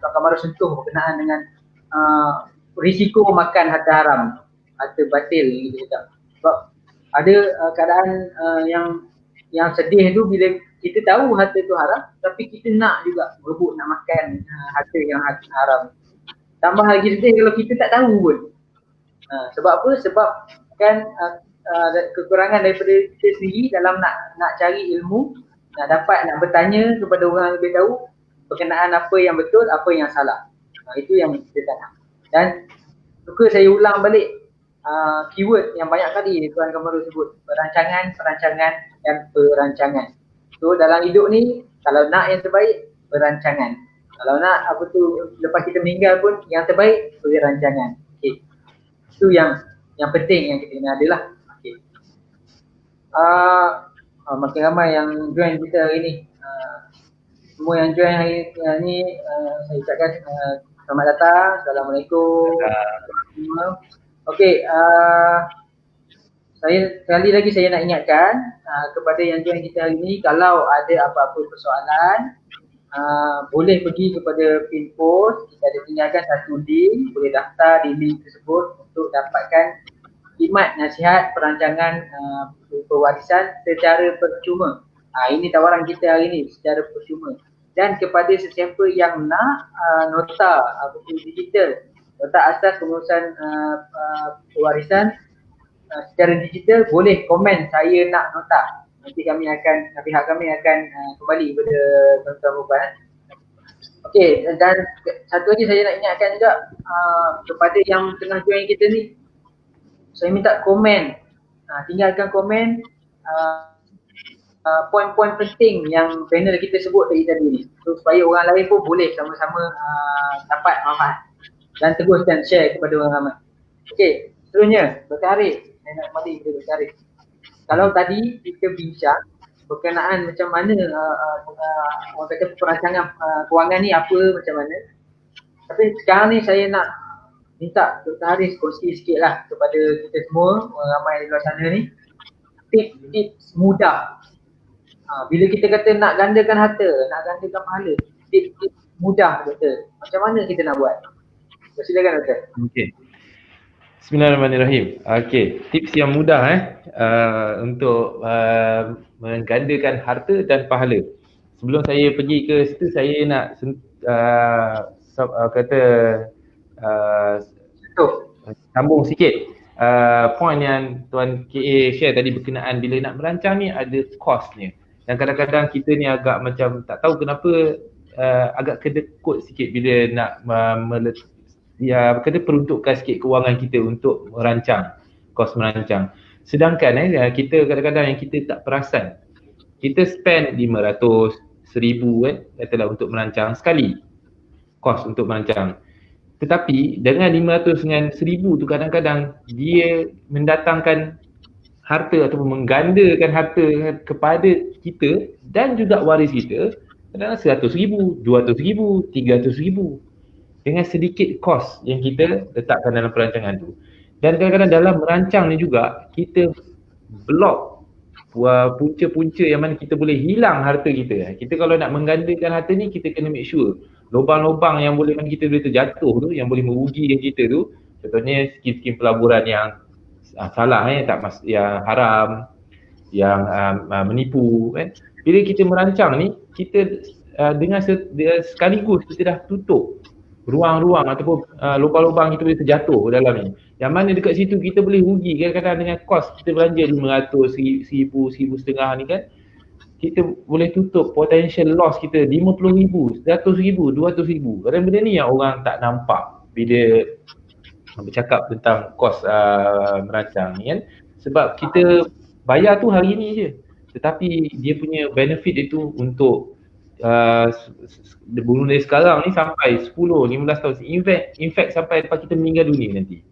Tuan Kamarul sentuh berkenaan dengan risiko makan harta haram, harta batil gitu cakap. Sebab ada keadaan yang sedih tu bila kita tahu harta tu haram tapi kita nak juga berebut nak makan harta yang haram. Tambah lagi sedih kalau kita tak tahu pun. Sebab apa? Sebab kan kekurangan daripada kita sendiri dalam nak cari ilmu, nak bertanya kepada orang yang lebih tahu berkenaan apa yang betul, apa yang salah. Itu yang kita tak nak. Dan suka saya ulang balik keyword yang banyak kali Tuan Kamarul sebut, perancangan dan perancangan. So dalam hidup ni kalau nak yang terbaik, perancangan. Kalau nak lepas kita meninggal pun yang terbaik, perancangan. Okay. Itu yang penting yang kita kena adalah. Okay. Makin ramai yang join kita hari ni. Semua yang join hari ni saya ucapkan selamat datang. Assalamualaikum. Okey, sekali lagi saya nak ingatkan kepada yang join kita hari ni, kalau ada apa-apa persoalan boleh pergi kepada Pinpost. Kita ada tinggalkan satu link, boleh daftar di link tersebut untuk dapatkan khidmat nasihat perancangan pewarisan secara percuma. Ini tawaran kita hari ni, secara percuma. Dan kepada sesiapa yang nak nota digital, nota asas pengurusan pewarisan secara digital, boleh komen saya nak nota. Nanti pihak kami akan kembali kepada tuan-tuan perempuan. Okey, dan satu lagi saya nak ingatkan juga kepada yang tengah join kita ni, saya minta komen, tinggalkan komen poin-poin penting yang panel kita sebut tadi ni, supaya orang lain pun boleh sama-sama dapat manfaat dan teruskan share kepada orang ramai. Okey, seterusnya Dr. Harith, saya nak kembali kepada Dr. Harith. Kalau tadi kita bincang berkenaan macam mana orang kata perancangan kewangan ni apa, macam mana, tapi sekarang ni saya nak minta Dr. Harith kongsi sikit lah kepada kita semua, orang ramai di luar sana ni, tips mudah. Bila kita kata nak gandakan harta, nak gandakan pahala, tips mudah betul. Macam mana kita nak buat? Silakan Doktor. Okey. Bismillahirrahmanirrahim. Okey, tips yang mudah untuk menggandakan harta dan pahala. sebelum saya pergi ke situ, saya nak kata sambung sikit point yang Tuan KA share tadi berkenaan bila nak merancang ni ada kosnya. Dan kadang-kadang kita ni agak macam tak tahu kenapa agak kedekut sikit bila nak kena peruntukkan sikit kewangan kita untuk merancang, kos merancang. Sedangkan kita kadang-kadang yang kita tak perasan, kita spend 500, 1000 katalah untuk merancang sekali kos untuk merancang. Tetapi dengan 500 dengan 1000 tu kadang-kadang dia mendatangkan harta ataupun menggandakan harta kepada kita dan juga waris kita kadang-kadang 100,000, 200,000, 300,000 dengan sedikit kos yang kita letakkan dalam perancangan tu. Dan kadang-kadang dalam merancang ni juga kita blok punca-punca yang mana kita boleh hilang harta kita. Kita kalau nak menggandakan harta ni kita kena make sure lubang-lubang yang boleh kita boleh terjatuh tu, yang boleh merugikan kita tu, contohnya skim-skim pelaburan yang salah yang haram, yang menipu kan. Bila kita merancang ni kita dengan sekaligus kita dah tutup ruang-ruang ataupun lubang-lubang kita boleh terjatuh ke dalam ni. Yang mana dekat situ kita boleh rugi kadang-kadang dengan kos kita belanja 500, 1000, 1,500 ni kan. Kita boleh tutup potential loss kita 50,000, 100,000, 200,000. Kadang benda ni yang orang tak nampak bila bercakap tentang kos merancang ni kan. Sebab kita bayar tu hari ni je. Tetapi dia punya benefit itu untuk dari sekarang ni sampai 10, 15 tahun. In fact sampai lepas kita meninggal dunia nanti.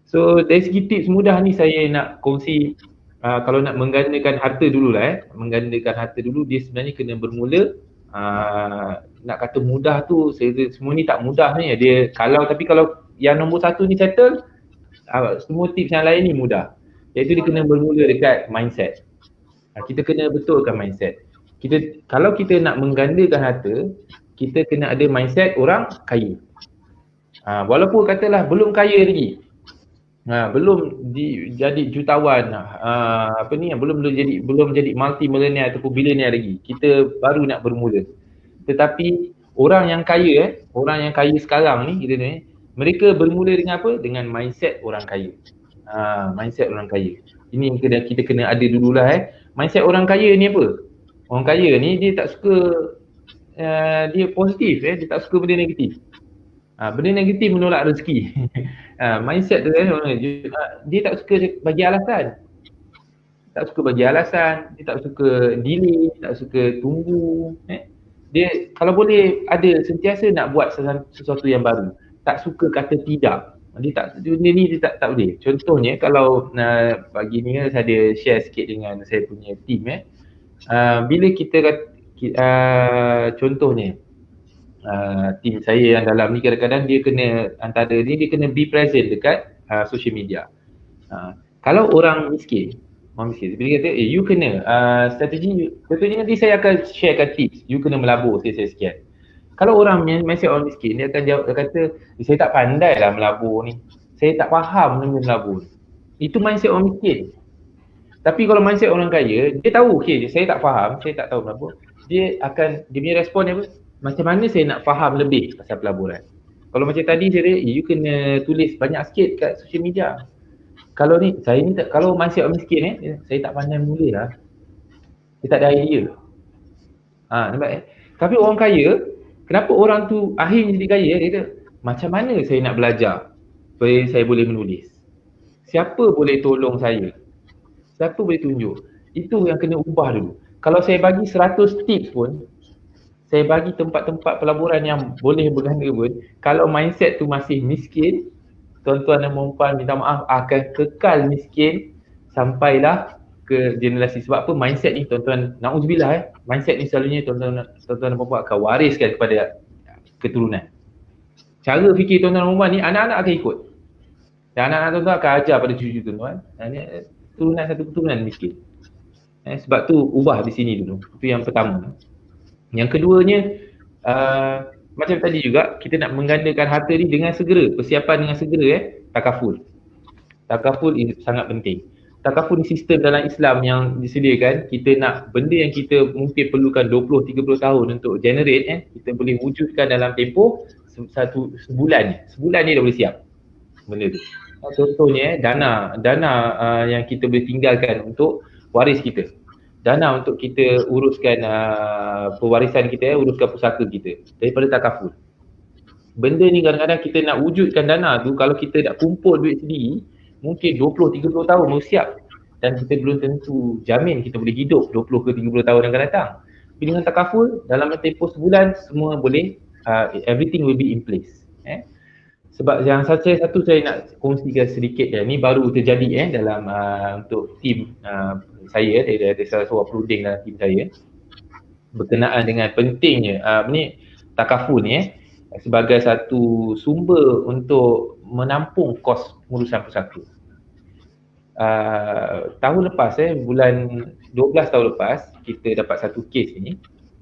So dari segi tips mudah ni saya nak kongsi kalau nak menggandakan harta dululah menggandakan harta dulu dia sebenarnya kena bermula nak kata mudah tu semua ni tak mudah ni dia tapi kalau yang nombor satu ni settle semua tips yang lain ni mudah. Iaitu dia kena bermula dekat mindset. Kita kena betulkan mindset. Kalau kita nak menggandakan harta, kita kena ada mindset orang kaya. Walaupun katalah belum kaya lagi. Belum jadi jutawan, belum jadi multi millionaire ataupun billionaire lagi. Kita baru nak bermula. Tetapi orang yang kaya sekarang ni mereka bermula dengan apa? Dengan mindset orang kaya. Mindset orang kaya. Ini yang kita kena ada dululah Mindset orang kaya ni apa? Orang kaya ni dia tak suka dia positif dia tak suka benda negatif. Benda negatif menolak rezeki. Mindset tu dia tak suka bagi alasan. Tak suka bagi alasan, dia tak suka delay, tak suka tunggu. Dia kalau boleh ada sentiasa nak buat sesuatu yang baru. Tak suka kata tidak. Benda ni dia tak boleh. Contohnya kalau pagi ni saya ada share sikit dengan saya punya team bila kita contohnya team saya yang dalam ni kadang-kadang dia kena dia kena be present dekat social media. Kalau orang miskin bila kata you kena strategi contohnya nanti saya akan sharekan tips you kena melabur sekian. Kalau orang mindset orang miskin dia akan jawab, dia kata saya tak pandai lah melabur ni, saya tak faham benda melabur. Itu mindset orang miskin. Tapi kalau mindset orang kaya, dia tahu saya tak faham, saya tak tahu melabur. Dia punya respon apa? Macam mana saya nak faham lebih pasal pelaburan. Kalau macam tadi saya you kena tulis banyak sikit kat social media. Kalau kalau mindset orang miskin saya tak pandai mula lah. Saya tak ada idea. Nampak Tapi orang kaya, kenapa orang tu akhirnya jadi kaya? Dia kata, macam mana saya nak belajar supaya saya boleh menulis? Siapa boleh tolong saya? Siapa boleh tunjuk? Itu yang kena ubah dulu. Kalau saya bagi 100 tips pun, saya bagi tempat-tempat pelaburan yang boleh berganda pun, kalau mindset tu masih miskin, tuan-tuan dan puan minta maaf akan kekal miskin sampailah ke generasi. Sebab apa? Mindset ni tuan-tuan, na'udzubillah mindset ni selalunya tuan-tuan dan puan akan wariskan kepada keturunan. Cara fikir tuan-tuan dan puan ni anak-anak akan ikut. Dan anak-anak tuan-tuan akan ajar pada cucu tuan-tuan. Satu keturunan miskin. Sebab tu ubah di sini dulu. Itu yang pertama. Yang keduanya macam tadi juga kita nak menggandakan harta ni dengan segera, persiapan dengan segera takaful. Takaful sangat penting. takaful ni sistem dalam Islam yang disediakan. Kita nak benda yang kita mungkin perlukan 20-30 tahun untuk generate, kita boleh wujudkan dalam tempoh sebulan ni dah boleh siap benda tu. Contohnya dana yang kita boleh tinggalkan untuk waris kita, dana untuk kita uruskan pewarisan kita, uruskan pusaka kita daripada takaful. Benda ni kadang-kadang kita nak wujudkan dana tu, kalau kita nak kumpul duit sendiri mungkin 20-30 tahun baru siap, dan kita belum tentu jamin kita boleh hidup 20 ke 30 tahun yang akan datang. Tapi dengan takaful dalam tempoh sebulan semua boleh, everything will be in place. Sebab yang satu saya nak kongsikan sedikit, ni baru terjadi dalam untuk tim saya, ada salah seorang perunding dalam tim saya berkenaan dengan pentingnya takaful ni sebagai satu sumber untuk menampung kos pengurusan pusaka. Tahun lepas, bulan 12 tahun lepas, kita dapat satu kes ni,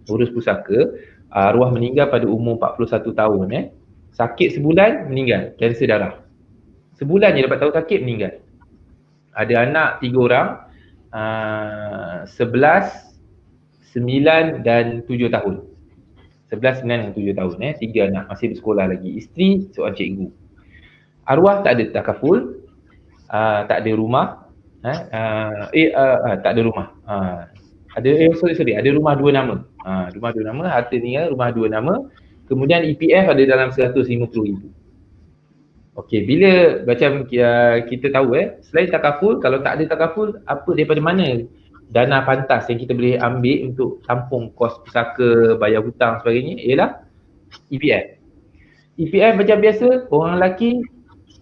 urus pusaka, arwah meninggal pada umur 41 tahun. Sakit sebulan, meninggal, kanser darah. Sebulan je dapat tahu sakit, meninggal. Ada anak 3 orang, 11, 9 dan 7 tahun. 11, 9 dan 7 tahun. 3 anak, masih bersekolah lagi. Isteri, seorang cikgu. Arwah tak ada takaful, tak ada rumah, tak ada rumah. Ada rumah 2 nama. Rumah 2 nama, harta tinggal rumah 2 nama. Kemudian EPF ada dalam 150,000. Okey, bila macam kita tahu selain takaful, kalau tak ada takaful, apa daripada mana dana pantas yang kita boleh ambil untuk tampung kos pusaka, bayar hutang sebagainya, ialah EPF. EPF macam biasa, orang lelaki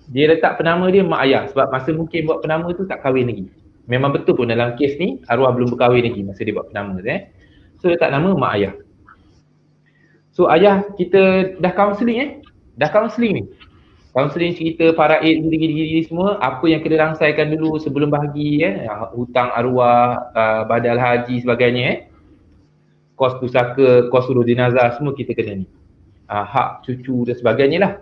dia letak penama dia mak ayah, sebab masa mungkin buat penama tu tak kahwin lagi. Memang betul pun dalam kes ni arwah belum berkahwin lagi masa dia buat penama tu. So letak nama mak ayah. So ayah kita dah counselling ni. Counselling cerita faraid gini semua, apa yang kena rangsaikan dulu sebelum bahagi, hutang arwah, badal haji sebagainya, kos pusaka, kos urus jenazah, semua kita kena ni. Hak cucu dan sebagainya lah.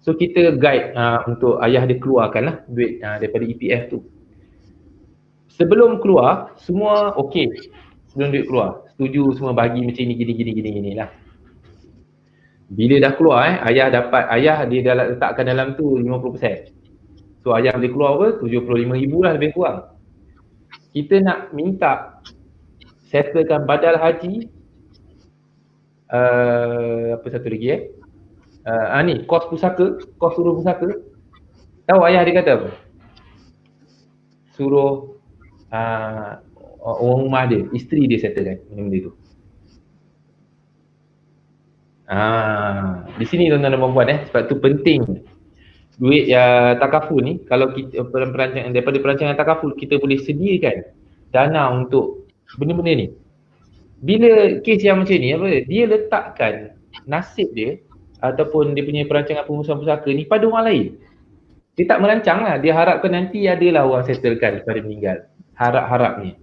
So kita guide untuk ayah dia keluarkan lah duit daripada EPF tu. Sebelum keluar, semua okey. Sebelum duit keluar, setuju semua bahagi macam ni, gini lah. Bila dah keluar, ayah dia dah letakkan dalam tu 50%. So ayah boleh keluar apa? 75,000 lah lebih kurang. Kita nak minta settlekan badal haji, apa satu lagi ni, kos pusaka, kos suruh pusaka. Tahu ayah dia kata apa? Suruh orang rumah dia, isteri dia settlekan benda tu. Di sini tuan-tuan dan puan-puan, sebab tu penting duit takaful ni. Kalau kita daripada perancangan takaful, kita boleh sediakan dana untuk benda-benda ni. Bila kes yang macam ni, dia letakkan nasib dia ataupun dia punya perancangan pengurusan pusaka ni pada orang lain. Dia tak merancang lah, dia harapkan nanti adalah orang settlekan pada meninggal. Harap-harapnya.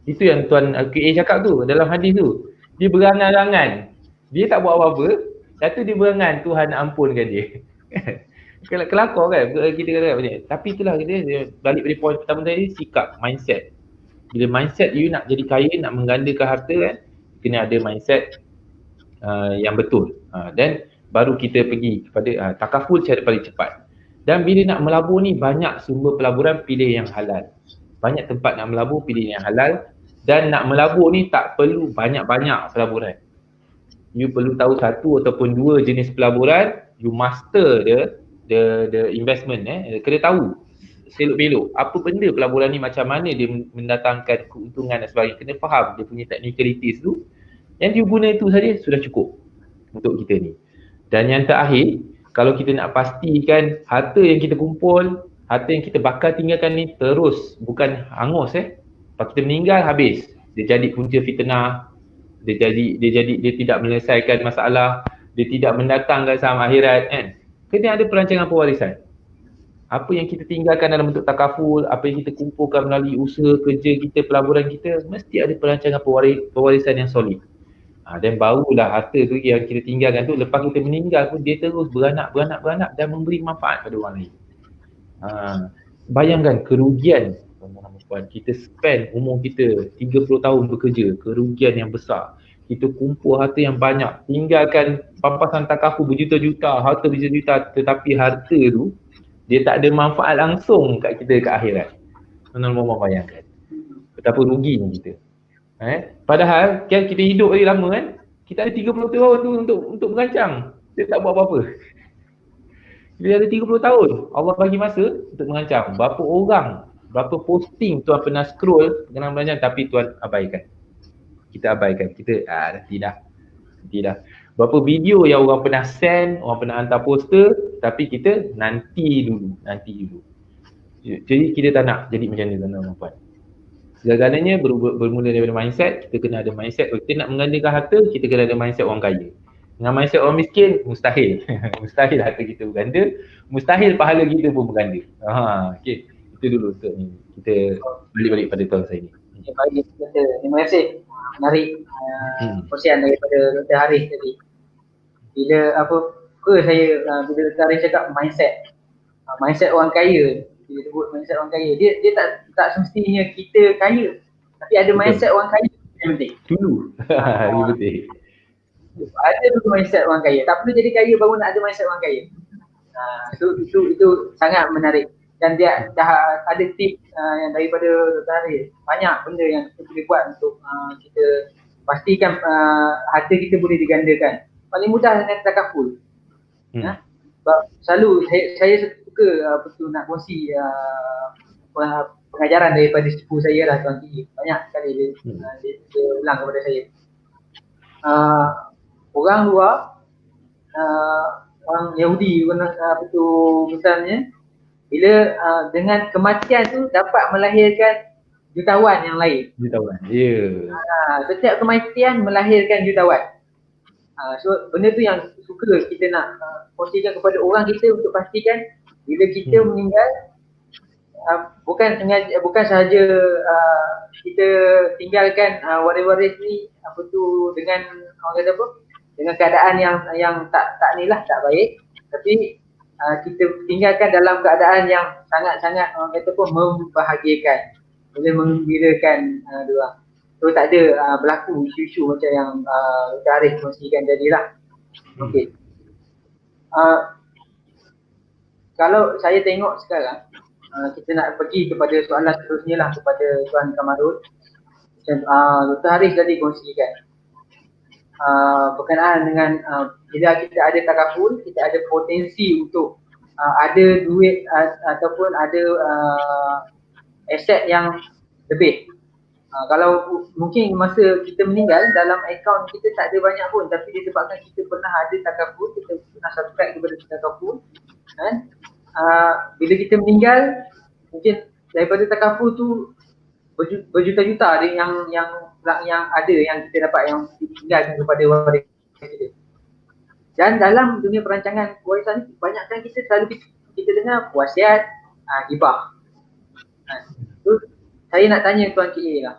Itu yang Tuan QA cakap tu dalam hadis tu. Dia berangan-angan. Dia tak buat apa-apa, satu dia berangan Tuhan nak ampunkan dia. Kelakar kan kita kata macam ni. Tapi itulah dia balik pada poin pertama tadi, sikap, mindset. Bila mindset you nak jadi kaya, nak menggandakan harta kena ada mindset yang betul. Dan baru kita pergi kepada takaful cara paling cepat. Dan bila nak melabur ni, banyak sumber pelaburan, pilih yang halal. Banyak tempat nak melabur, pilih yang halal. Dan nak melabur ni tak perlu banyak-banyak pelaburan. You perlu tahu 1 ataupun 2 jenis pelaburan, you master the investment. Kena tahu selok-belok apa benda pelaburan ni, macam mana dia mendatangkan keuntungan dan sebagainya. Kena faham dia punya technicalities tu. Yang you guna itu saja sudah cukup untuk kita ni. Dan yang terakhir, kalau kita nak pastikan harta yang kita kumpul, harta yang kita bakal tinggalkan ni terus, bukan hangus Lepas kita meninggal, habis. Dia jadi punca fitnah, dia tidak menyelesaikan masalah, dia tidak mendatangkan saham akhirat Kena ada perancangan pewarisan. Apa yang kita tinggalkan dalam bentuk takaful, apa yang kita kumpulkan melalui usaha kerja kita, pelaburan kita, mesti ada perancangan pewarisan yang solid. Dan barulah harta tu yang kita tinggalkan tu, lepas kita meninggal pun dia terus beranak dan memberi manfaat pada orang lain. bayangkan kerugian tuan-tuan, kita spend umur kita 30 tahun bekerja, kerugian yang besar. Kita kumpul harta yang banyak, tinggalkan pampasan takaful berjuta-juta, harta berjuta-juta, tetapi harta tu dia tak ada manfaat langsung kat kita kat akhirat. Tuan-tuan bayangkan betapa ruginya kita. Padahal kan kita hidup lagi lama kan, kita ada 30 tahun tu untuk merancang, dia tak buat apa-apa. Dia ada 30 tahun, Allah bagi masa untuk merancang. Berapa orang, berapa posting tuan pernah scroll berkenaan merancang, tapi tuan abaikan. Kita abaikan, kita nanti dah. Berapa video yang orang pernah send, orang pernah hantar poster, tapi kita nanti dulu. Jadi kita tak nak jadi macam ni tuan-tuan puan. Segala-galanya bermula daripada mindset. Kita kena ada mindset, kalau kita nak menggandakan harta, kita kena ada mindset orang kaya. Dengan mindset orang miskin, mustahil. Mustahil harta kita berganda, mustahil pahala kita pun berganda. Okey. Itu dulu untuk ni. Kita balik pada tuan saya ni. Baik, betul. Terima kasih. Menarik perkongsian daripada Dr. Haris tadi. Bila saya bila Dr. Haris cakap mindset orang kaya. Dia sebut mindset orang kaya. Dia tak semestinya kita kaya. Tapi ada mindset orang kaya yang penting. Dulu. Ini penting. Ada dulu mindset orang kaya. Tak perlu jadi kaya baru nak ada mindset orang kaya. Itu sangat menarik. Dan dia dah ada tip yang daripada Dr. Haris. Banyak benda yang kita boleh buat untuk kita pastikan harta kita boleh digandakan. Paling mudah dengan takaful. Selalu saya suka nak kongsi pengajaran daripada sepupu saya lah Tuan Ki. Banyak sekali dia ulang kepada saya. Orang luar, orang Yahudi misalnya, bila dengan kematian tu dapat melahirkan jutawan yang lain. Jutawan, ya. Setiap kematian melahirkan jutawan. So benda tu yang suka kita nak kongsikan kepada orang kita untuk pastikan bila kita meninggal, bukan sahaja kita tinggalkan waris-waris ni dengan orang kata dengan keadaan yang tak baik, tapi kita tinggalkan dalam keadaan yang sangat-sangat orang kata membahagiakan, boleh menggembirakan diorang. So tak ada berlaku isu-isu macam yang Dr. Haris kongsikan tadilah. Okey. Kalau saya tengok sekarang, kita nak pergi kepada soalan seterusnya lah kepada Tuan Kamarul. Dr. Haris tadi kongsikan berkenaan dengan bila kita ada takaful, kita ada potensi untuk ada duit ataupun ada aset yang lebih. Kalau mungkin masa kita meninggal dalam akaun kita tak ada banyak pun, tapi disebabkan kita pernah ada takaful, kita pernah subscribe kepada takaful, kan? Bila kita meninggal, mungkin daripada takaful tu berjuta-juta ada yang ada yang kita dapat yang ditinggalkan kepada waris kita. Dan dalam dunia perancangan warisan ni, banyakkan kita selalu kita dengar wasiat, hibah. So, saya nak tanya Tuan Cik lah,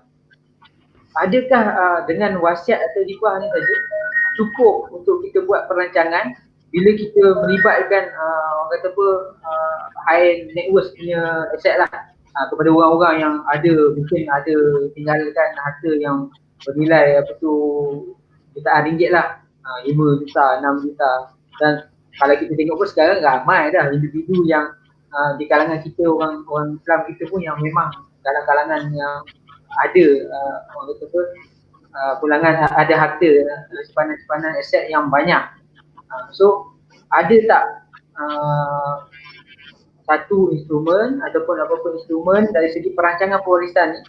adakah dengan wasiat atau hibah ni saja cukup untuk kita buat perancangan bila kita melibatkan orang kata high net worth punya aset lah kepada orang-orang yang mungkin ada tinggalkan harta yang bernilai jutaan ringgit lah, 5 juta, 6 juta. Dan kalau kita tengok pun sekarang ramai dah individu yang di kalangan kita, orang Islam kita pun yang memang dalam kalangan yang ada orang kata pulangan, ada harta sepanan aset yang banyak. So ada tak satu instrumen ataupun apapun instrumen dari segi perancangan pewarisan ni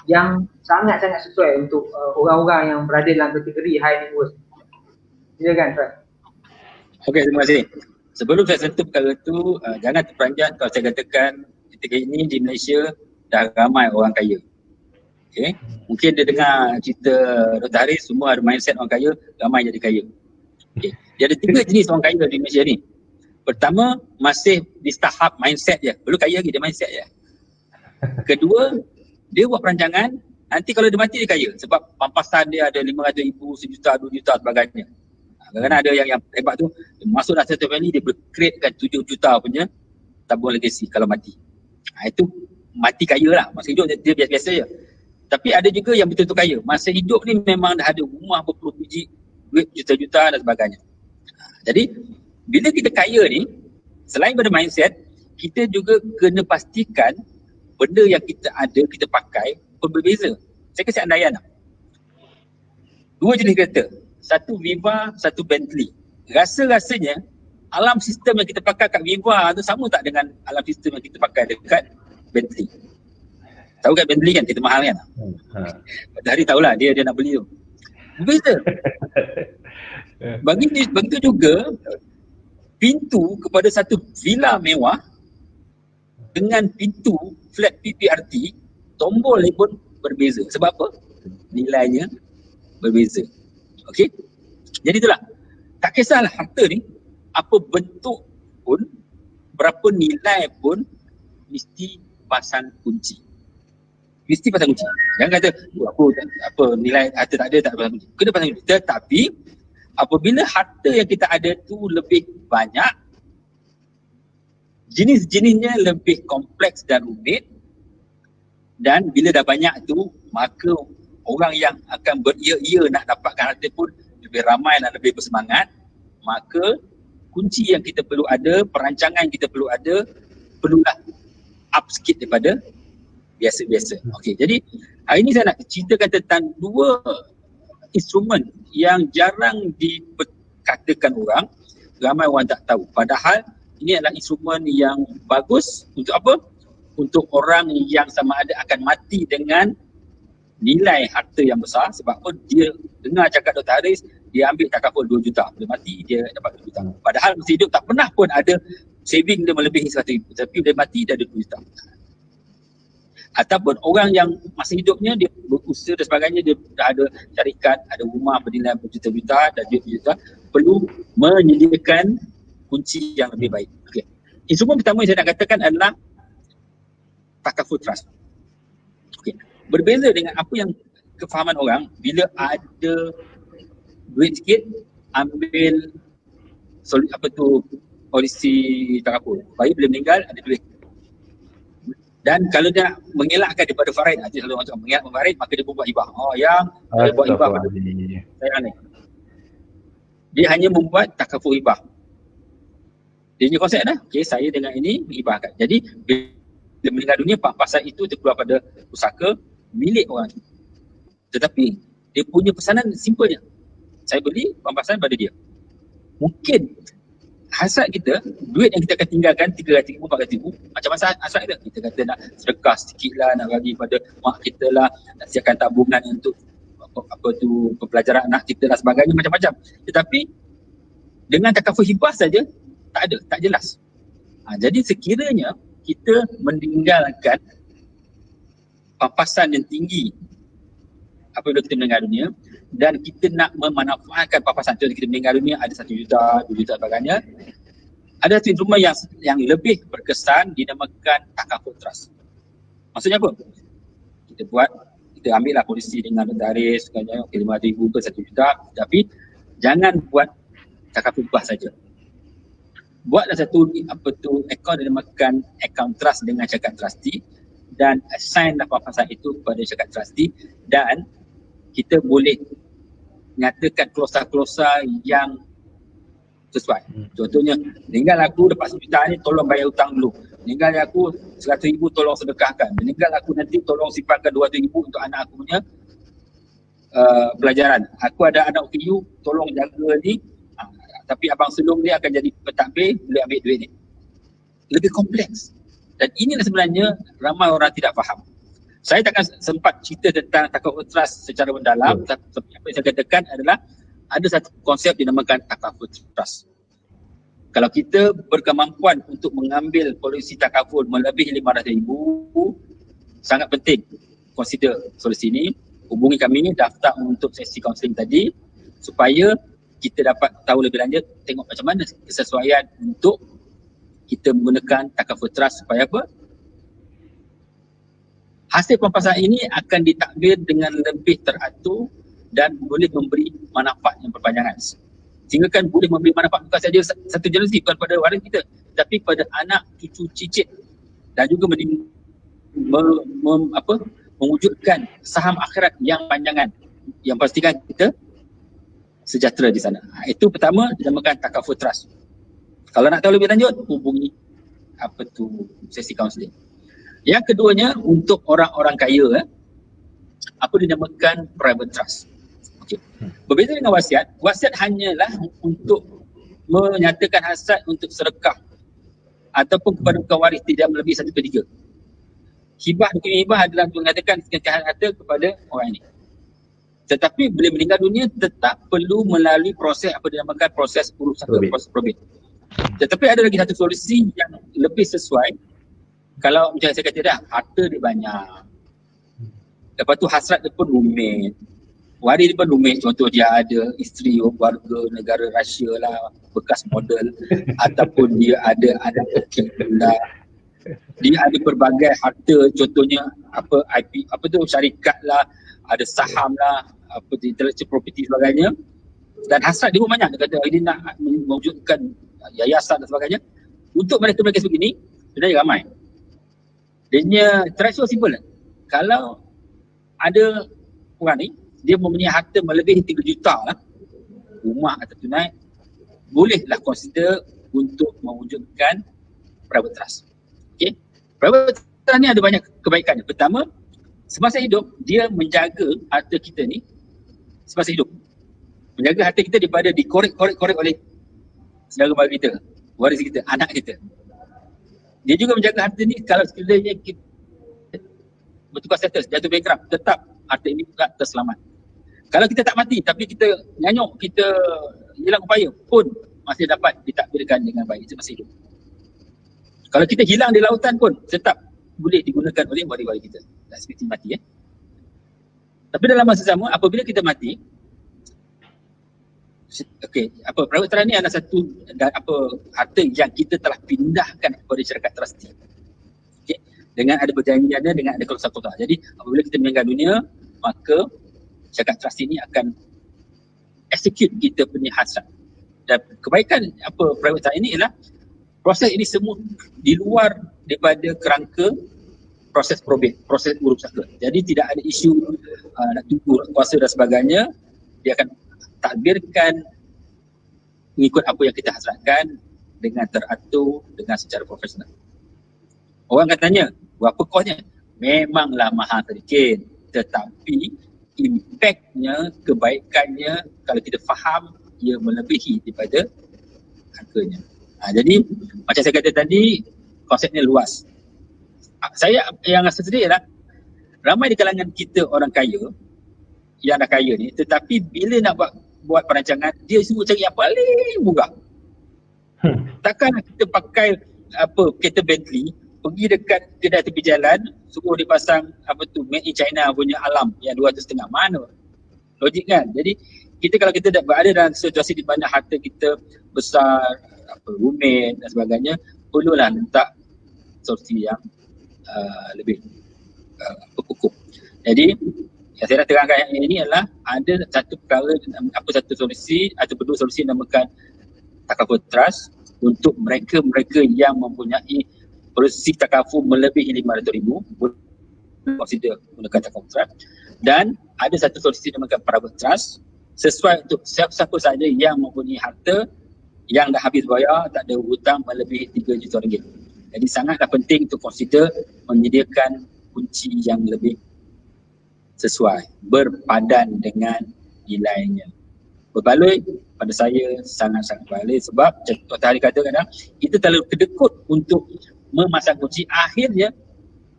yang sangat-sangat sesuai untuk orang-orang yang berada dalam kategori high net worth? Silakan Tuan. Okey, terima kasih. Sebelum saya sentuh perkara tu, jangan terperanjat kalau saya katakan ketika ini di Malaysia dah ramai orang kaya. Okay. Mungkin dia dengar cerita Dr. Haris, semua ada mindset orang kaya, ramai jadi kaya. Okay. Dia ada 3 jenis orang kaya di Malaysia ni. Pertama, masih di tahap mindset je. Belum kaya lagi, dia mindset je. Kedua, dia buat perancangan, nanti kalau dia mati dia kaya. Sebab pampasan dia ada 500,000, 1 juta, 2 juta sebagainya. Kadang-kadang ada yang hebat tu, masuk dalam satu family, dia boleh createkan 7 juta punya tabung legacy kalau mati. Itu mati kaya lah, masa hidup dia biasa-biasa je. Tapi ada juga yang betul-betul kaya, masa hidup ni memang dah ada rumah berpuluh biji, duit juta-juta dan sebagainya. Jadi bila kita kaya ni, selain pada mindset, kita juga kena pastikan benda yang kita ada, kita pakai pun berbeza. Saya kasi andaian lah. 2 jenis kereta, satu Viva, satu Bentley. Rasa-rasanya alam sistem yang kita pakai kat Viva tu sama tak dengan alam sistem yang kita pakai dekat Bentley? Tahu kat Bentley kan, kereta mahal kan? Pada hari tahulah dia nak beli tu. Berbeza. Bagi tu juga, pintu kepada satu villa mewah dengan pintu flat PPRT, tombol ni pun berbeza. Sebab apa? Nilainya berbeza. Okey? Jadi itulah. Tak kisahlah harta ni, apa bentuk pun, berapa nilai pun, mesti pasang kunci. Mesti pasang kunci. Jangan kata, apa nilai harta tak ada, tak pasang kunci. Kena pasang kunci. Tetapi, apabila harta yang kita ada tu lebih banyak, jenis-jenisnya lebih kompleks dan rumit, dan bila dah banyak tu, maka orang yang akan beria-ia nak dapatkan harta pun lebih ramai dan lebih bersemangat. Maka kunci yang kita perlu ada, perancangan yang kita perlu ada, perlulah up sikit daripada biasa-biasa. Okey, jadi hari ini saya nak ceritakan tentang 2 instrumen yang jarang dikatakan orang, ramai orang tak tahu. Padahal ini adalah instrumen yang bagus untuk apa? Untuk orang yang sama ada akan mati dengan nilai harta yang besar. Sebab apa? Dia dengar cakap Dr. Haris, dia ambil takaful 2 juta. Bila mati, dia dapat 2 juta. Padahal masa hidup tak pernah pun ada saving dia melebihi 100,000. Tapi bila mati, dia ada 2 juta. Ataupun orang yang masa hidupnya dia berusaha dan sebagainya, dia dah ada syarikat, ada rumah bernilai berjuta-juta dan duit berjuta, perlu menyediakan kunci yang lebih baik. Okay. Instrumen pertama yang saya nak katakan adalah takaful trust. Okay. Berbeza dengan apa yang kefahaman orang, bila ada duit sikit, ambil polisi takaful. Baik bila meninggal ada duit. Dan kalau dia mengelakkan daripada faraid, dia selalu macam mengelak faraid, maka dia pun buat hibah. Dia buat hibah pada saya ni. Dia hanya membuat takaful hibah. Dia punya konsep dah, okay, saya dengan ini menghibahkan. Jadi bila meninggal dunia, pampasan itu terkeluar pada pusaka milik orang itu. Tetapi dia punya pesanan simple je. Saya beli pampasan pada dia. Mungkin hasrat kita, duit yang kita akan tinggalkan 300,000, 400,000, macam masa hasrat kita. Kita kata nak sedekah sikit lah, nak bagi pada mak kita lah, nak siapkan tabungan untuk pembelajaran anak kita lah, sebagainya, macam-macam. Tetapi dengan takaful hibah saja, tak ada, tak jelas. Jadi sekiranya kita meninggalkan pampasan yang tinggi apabila kita meninggal dunia, dan kita nak memanfaatkan pampasan, contoh kita meninggal dunia ada 1 juta, 2 juta sebagainya, ada satu instrumen yang lebih berkesan dinamakan takaful trust. Maksudnya apa? Kita ambil lah polisi dengan notaris, sebenarnya 5,000 ke 1 juta, tapi jangan buat takaful hibah saja. Buatlah satu akaun dinamakan akaun trust dengan syarikat trustee, dan assign lah pampasan itu kepada syarikat trustee, dan kita boleh nyatakan klausa-klausa yang sesuai. Contohnya, meninggal aku dapat 1 juta ni, tolong bayar hutang dulu. Meninggal aku 100,000, tolong sedekahkan. Meninggal aku nanti tolong simpankan 200,000 untuk anak aku punya pelajaran. Aku ada anak OKU, tolong jaga ni. Tapi abang sulung dia akan jadi pentadbir, boleh ambil duit ni. Lebih kompleks. Dan inilah sebenarnya ramai orang tidak faham. Saya takkan sempat cerita tentang takaful trust secara mendalam, tapi apa yang saya katakan adalah ada satu konsep dinamakan takaful trust. Kalau kita berkemampuan untuk mengambil polisi takaful melebihi 500,000, sangat penting consider solusi ini. Hubungi kami, daftar untuk sesi kaunseling tadi, supaya kita dapat tahu lebih lanjut, tengok macam mana kesesuaian untuk kita menggunakan takaful trust supaya apa? Hasil pampasan ini akan ditakbir dengan lebih teratur dan boleh memberi manfaat yang berpanjangan. Sehingga kan boleh memberi manfaat bukan saja satu generasi, bukan pada waris kita, tapi pada anak, cucu, cicit dan juga mewujudkan saham akhirat yang panjangan yang pastikan kita sejahtera di sana. Itu pertama dinamakan takaful trust. Kalau nak tahu lebih lanjut, hubungi sesi kaunseling. Yang keduanya untuk orang-orang kaya, apa dinamakan private trust. Okay. Berbeza dengan wasiat, wasiat hanyalah untuk menyatakan hasrat untuk sedekah ataupun kepada pewaris tidak melebihi 1/3. Hibah, dokumen hibah adalah untuk mengatakan kekayaan harta kepada orang ini. Tetapi bila meninggal dunia tetap perlu melalui proses apa dinamakan proses urus saka, proses probit. Tetapi ada lagi satu solusi yang lebih sesuai. Kalau macam saya kata dah, harta dia banyak. Lepas tu hasrat dia pun rumit. Waris dia pun rumit. Contoh dia ada isteri warga negara Rusia lah, bekas model. Ataupun dia ada anak kecil lah. Dia ada pelbagai harta, contohnya IP, syarikat lah, ada saham lah, intellectual property sebagainya. Dan hasrat dia pun banyak. Dia kata dia nak mewujudkan yayasan dan sebagainya. Untuk mereka-mereka sebegini, sebenarnya ramai. Dia threshold simple. Kalau ada orang ni, dia mempunyai harta melebihi 3 juta lah, rumah atau tunai, bolehlah consider untuk mewujudkan private trust. Okay. Private trust ni ada banyak kebaikan. Pertama, semasa hidup, dia menjaga harta kita ni semasa hidup. Menjaga harta kita daripada dikorek-korek oleh saudara mara kita, waris kita, anak kita. Dia juga menjaga harta ni kalau sekiranya kita bertukar status, jatuh bankrupt, tetap harta ini juga terselamat. Kalau kita tak mati tapi kita nyanyuk, kita hilang upaya pun masih dapat ditakbirkan dengan baik semasa hidup. Kalau kita hilang di lautan pun tetap boleh digunakan oleh wali-wali kita. Tak seperti mati Tapi dalam masa sama, apabila kita mati, private trust ni adalah satu harta yang kita telah pindahkan kepada syarikat trustee. Okay. Dengan ada perjanjiannya, dengan ada klausul-klausul. Jadi apabila kita meninggal dunia, maka syarikat trustee ini akan execute kita punya hasrat. Dan kebaikan private trust ini ialah proses ini semua di luar daripada kerangka proses probate, proses urus saka. Jadi tidak ada isu nak tunggu kuasa dan sebagainya. Dia akan takbirkan mengikut apa yang kita hasratkan dengan teratur, dengan secara profesional. Orang katanya, berapa kosnya? Memanglah mahal sedikit, tetapi impaknya, kebaikannya kalau kita faham, ia melebihi daripada harganya. Jadi macam saya kata tadi, konsepnya luas. Saya yang rasa sedih ialah ramai di kalangan kita orang kaya yang dah kaya ni, tetapi bila nak buat perancangan, dia suruh cari yang paling murah. Takkan kita pakai kereta Bentley, pergi dekat kedai tepi jalan, suruh dia pasang made in China punya alam yang 200.5. Mana logik kan? Jadi kita kalau kita dah berada dalam situasi di mana harta kita besar, rumit dan sebagainya, perlulah letak solusi yang lebih kukuh. Jadi yang saya nak terangkan yang ini adalah ada satu perkara, satu solusi atau dua solusi namakan takaful trust untuk mereka-mereka yang mempunyai polisi takaful melebihi 500,000, boleh consider menggunakan takaful trust. Dan ada satu solusi namakan private trust sesuai untuk siapa saja yang mempunyai harta yang dah habis bayar, tak ada hutang melebihi 3 juta ringgit. Jadi sangatlah penting untuk consider menyediakan kunci yang lebih sesuai, berpadan dengan nilainya. Berbaloi pada saya sangat-sangat baloi sebab Dr. Hari kata kadang kita terlalu kedekut untuk memasang kunci, akhirnya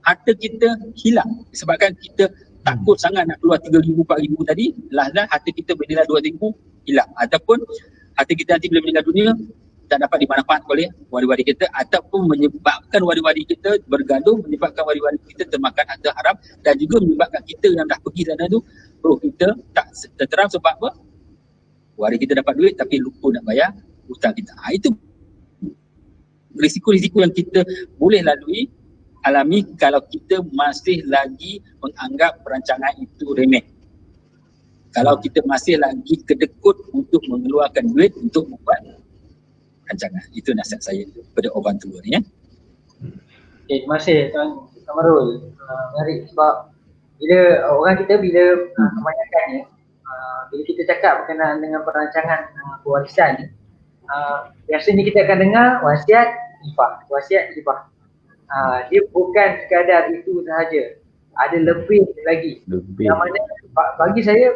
harta kita hilang disebabkan kita takut sangat nak keluar 3,000, 4,000 tadi, lahlah harta kita bernilai 2,000 hilang, ataupun harta kita nanti bila meninggal dunia tak dapat dimanfaatkan oleh wali-wali kita, ataupun menyebabkan wali-wali kita bergaduh, menyebabkan wali-wali kita termakan harta haram, dan juga menyebabkan kita yang dah pergi sana tu roh kita tak terteram sebab apa? Wali kita dapat duit tapi lupa nak bayar hutang kita. Itu risiko-risiko yang kita boleh alami kalau kita masih lagi menganggap perancangan itu remeh. Kalau kita masih lagi kedekut untuk mengeluarkan duit untuk membuat rancangan. Itu nasihat saya kepada orang tua ni. Okay, terima kasih Tuan Kamarul. Menarik sebab bila orang kita kebanyakannya bila kita cakap berkenaan dengan perancangan pewarisan ni, biasanya kita akan dengar wasiat hibah. Dia bukan sekadar itu sahaja, ada lebih lagi. Yang mana bagi saya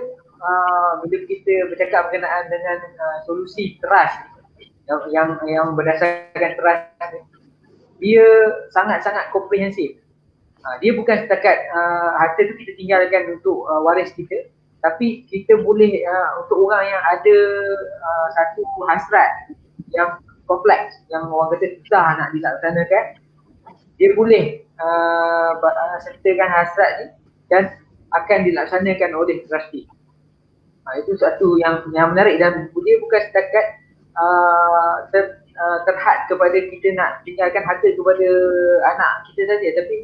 bila kita bercakap berkenaan dengan solusi trust yang berdasarkan trust, dia sangat-sangat komprehensif. Dia bukan setakat harta tu kita tinggalkan untuk waris kita, tapi kita boleh untuk orang yang ada satu hasrat yang kompleks, yang orang kata susah nak dilaksanakan, dia boleh sertakan hasrat ni dan akan dilaksanakan oleh trustee. Itu satu yang menarik, dan dia bukan setakat terhad kepada kita nak tinggalkan harta kepada anak kita saja, tapi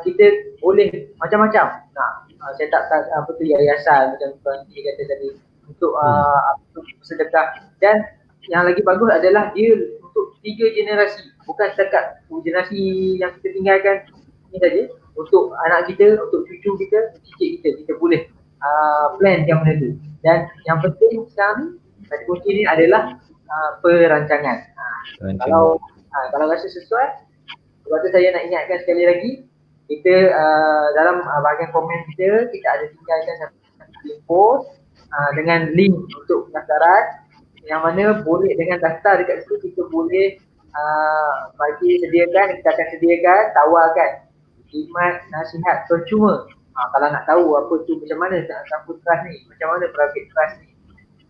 kita boleh macam-macam nak set up yayasan macam Tuan T kata tadi untuk sedekah. Dan yang lagi bagus adalah dia untuk 3 generasi, bukan setakat generasi yang kita tinggalkan ni saja, untuk anak kita, untuk cucu kita, cicit kita, kita boleh plan yang mana tu. Dan yang penting sekarang tadi kunci ni adalah perancangan. Kalau rasa sesuai, sebab tu saya nak ingatkan sekali lagi, kita dalam bahagian komen kita ada tinggalkan satu link post dengan link untuk pendaftaran, yang mana boleh dengan daftar dekat situ kita boleh kita akan sediakan, tawarkan khidmat nasihat percuma. Kalau nak tahu apa tu, macam mana nak sambut trust ni, macam mana private trust ni,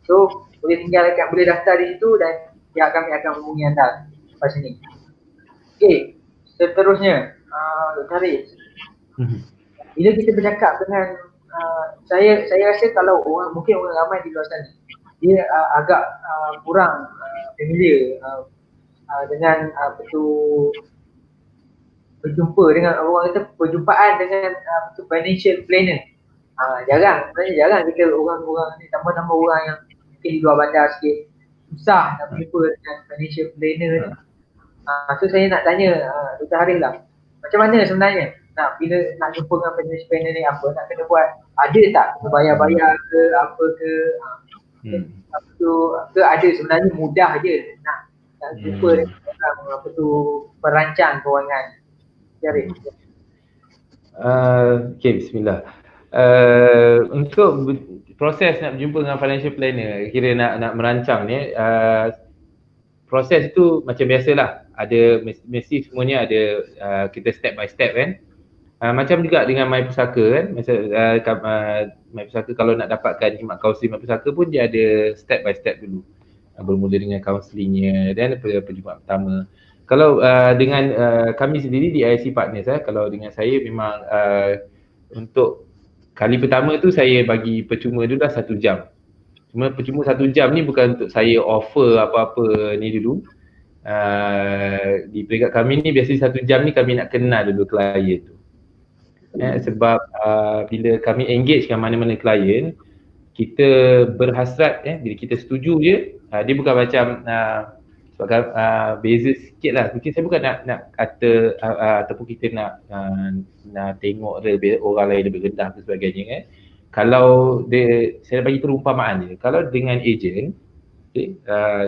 so boleh tinggalkan, boleh daftar di situ dan pihak kami akan hubungi anda lepas ni. Okay, seterusnya Dr. Haris, bila kita bercakap dengan saya rasa kalau mungkin orang ramai di luar sana dia agak kurang familiar dengan berjumpa dengan orang kata perjumpaan dengan financial planner. Jarang kita orang ni, tambah orang yang mungkin di luar bandar sikit, susah nak berjumpa dengan financial planner ni. So saya nak tanya Dr. Haris lah, macam mana sebenarnya bila nak jumpa dengan financial planner ni, apa nak kena buat, ada tak bayar-bayar ke apa ke, ke ada sebenarnya mudah je nak jumpa dengan orang perancang kewangan. Okay, bismillah. Untuk proses nak berjumpa dengan financial planner, kira nak merancang ni, proses tu macam biasalah, ada mesti semuanya ada kita step by step kan. Macam juga dengan My Pusaka kan, My Pusaka kalau nak dapatkan khidmat kaunseling My Pusaka pun dia ada step by step dulu. Bermula dengan kaunselingnya dan perjumpaan pertama. Kalau dengan kami sendiri di IC Partners, kalau dengan saya memang untuk kali pertama tu saya bagi percuma dulu dah 1 jam. Cuma percuma 1 jam ni bukan untuk saya offer apa-apa ni dulu. Di peringkat kami ni biasanya 1 jam ni kami nak kenal dulu klien tu. Sebab bila kami engage dengan mana-mana klien, kita berhasrat bila kita setuju je, dia bukan macam sebab beza sikit lah. Mungkin saya bukan nak kata ataupun kita nak tengok orang lain lebih rendah dan sebagainya kan. Kalau saya bagi perumpamaan je, kalau dengan ejen,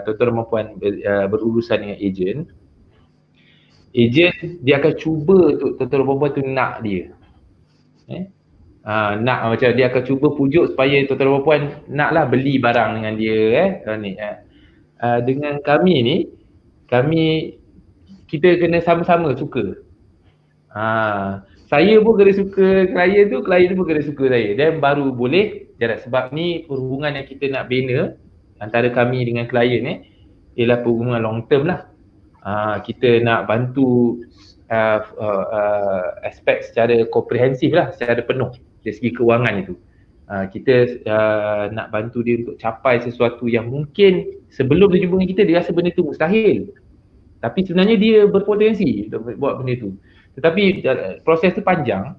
tuan-tuan dan puan berurusan dengan ejen dia akan cuba untuk tuan-tuan dan puan tu nak dia. Nak macam dia akan cuba pujuk supaya tuan-tuan dan puan naklah beli barang dengan dia dengan kami ni, kita kena sama-sama suka. Saya pun kena suka klien tu pun kena suka saya, dan baru boleh jalan. Sebab ni perhubungan yang kita nak bina antara kami dengan klien ialah perhubungan long term lah. Kita nak bantu aspek secara komprehensif lah, secara penuh dari segi kewangan itu. Kita nak bantu dia untuk capai sesuatu yang mungkin sebelum dia jumpa dengan kita dia rasa benda tu mustahil, tapi sebenarnya dia berpotensi untuk buat benda tu. Tetapi proses tu panjang,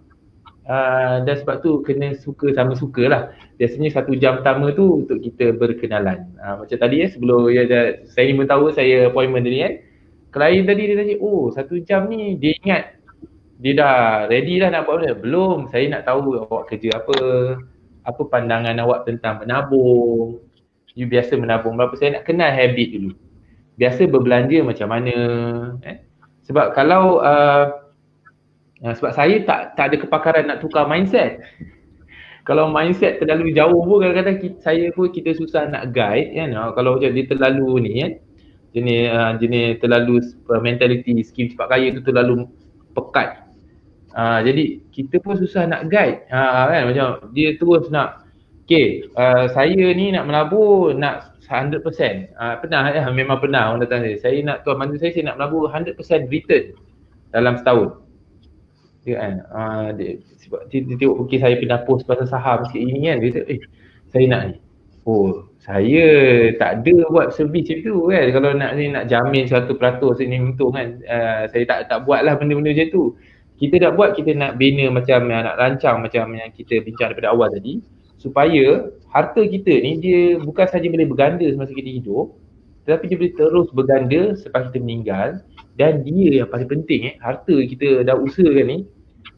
dan sebab tu kena suka sama suka lah. Biasanya 1 jam pertama tu untuk kita berkenalan. Macam tadi sebelum saya ni pun tahu saya appointment tadi kan, klien tadi dia tanya, oh 1 jam ni dia ingat dia dah ready lah nak buat benda. Belum, saya nak tahu awak kerja apa pandangan awak tentang menabung, you biasa menabung berapa, saya nak kenal habit dulu. Biasa berbelanja macam mana, sebab kalau sebab saya tak ada kepakaran nak tukar mindset. Kalau mindset terlalu jauh pun kadang-kadang kita susah nak guide kan. Kalau macam dia terlalu ni kan, jenis terlalu mentality skim cepat kaya tu terlalu pekat. Jadi kita pun susah nak guide kan, macam dia terus nak saya ni nak menabur nak 100%. Pernah memang pernah orang datang saya nak tuan bantu saya nak menabur 100% return dalam setahun. Dia kan sebab dia tengok saya pernah post pasal saham sikit ini kan, dia kata saya nak ni. Oh, saya tak ada buat servis macam tu kan. Kalau nak jamin 100% ni untung kan, saya tak buat lah benda-benda macam tu. Kita nak buat, kita nak bina macam nak rancang macam yang kita bincang daripada awal tadi, supaya harta kita ni dia bukan saja boleh berganda semasa kita hidup, tetapi dia boleh terus berganda selepas kita meninggal. Dan dia yang paling penting harta kita dah usahakan ni,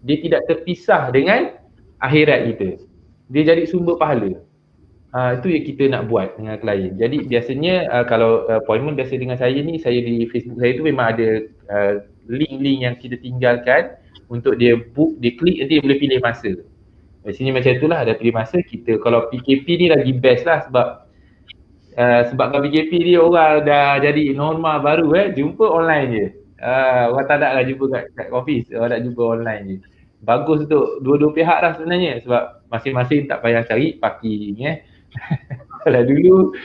dia tidak terpisah dengan akhirat kita. Dia jadi sumber pahala. Itu yang kita nak buat dengan klien. Jadi biasanya kalau appointment biasa dengan saya ni, saya di Facebook saya tu memang ada link-link yang kita tinggalkan untuk dia book, dia klik nanti dia boleh pilih masa. Biasanya macam itulah, ada pilih masa. Kita kalau PKP ni lagi best lah sebab kalau PKP ni orang dah jadi norma baru jumpa online je. Orang tak nak lah jumpa kat office, orang nak jumpa online je. Bagus untuk dua-dua pihak lah sebenarnya, sebab masing-masing tak payah cari parking Kalau dulu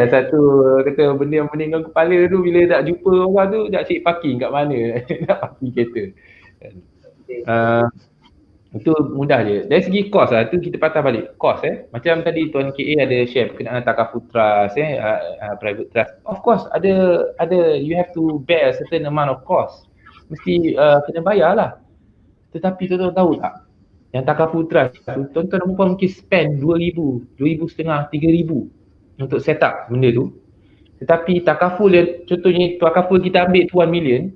satu kata benda yang meninggal kepala tu, bila nak jumpa orang tu nak cari parking kat mana nak parking kereta. Itu mudah je. Dari segi kos lah, tu kita patah balik kos macam tadi Tuan KA ada share berkenaan takaful trust private trust. Of course ada you have to bear a certain amount of cost. Mesti kena bayar lah. Tetapi tuan-tuan tahu tak, yang takaful trust tu, tuan-tuan dan puan mungkin spend 2,000, 2,500, 3,000 untuk set up benda tu. Tetapi takaful yang contohnya takaful kita ambil 1 million,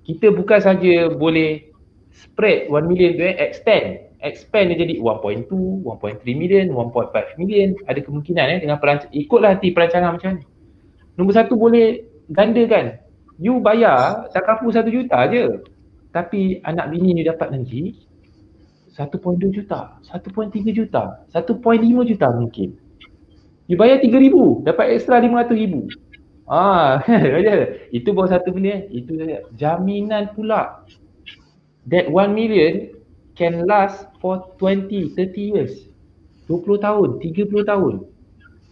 kita bukan saja boleh spread 1 million tu expand dia jadi 1.2, 1.3 million, 1.5 million. Ada kemungkinan dengan ikutlah nanti perancangan macam ni. Nombor satu, boleh gandakan. You bayar takaful 1 juta je, tapi anak bini you dapat nanti 1.2 juta, 1.3 juta, 1.5 juta mungkin. You bayar 3,000, dapat extra 500,000. Itu baru satu benda. Itu jaminan pula that 1 million can last for 20, 30 years. 20 tahun, 30 tahun.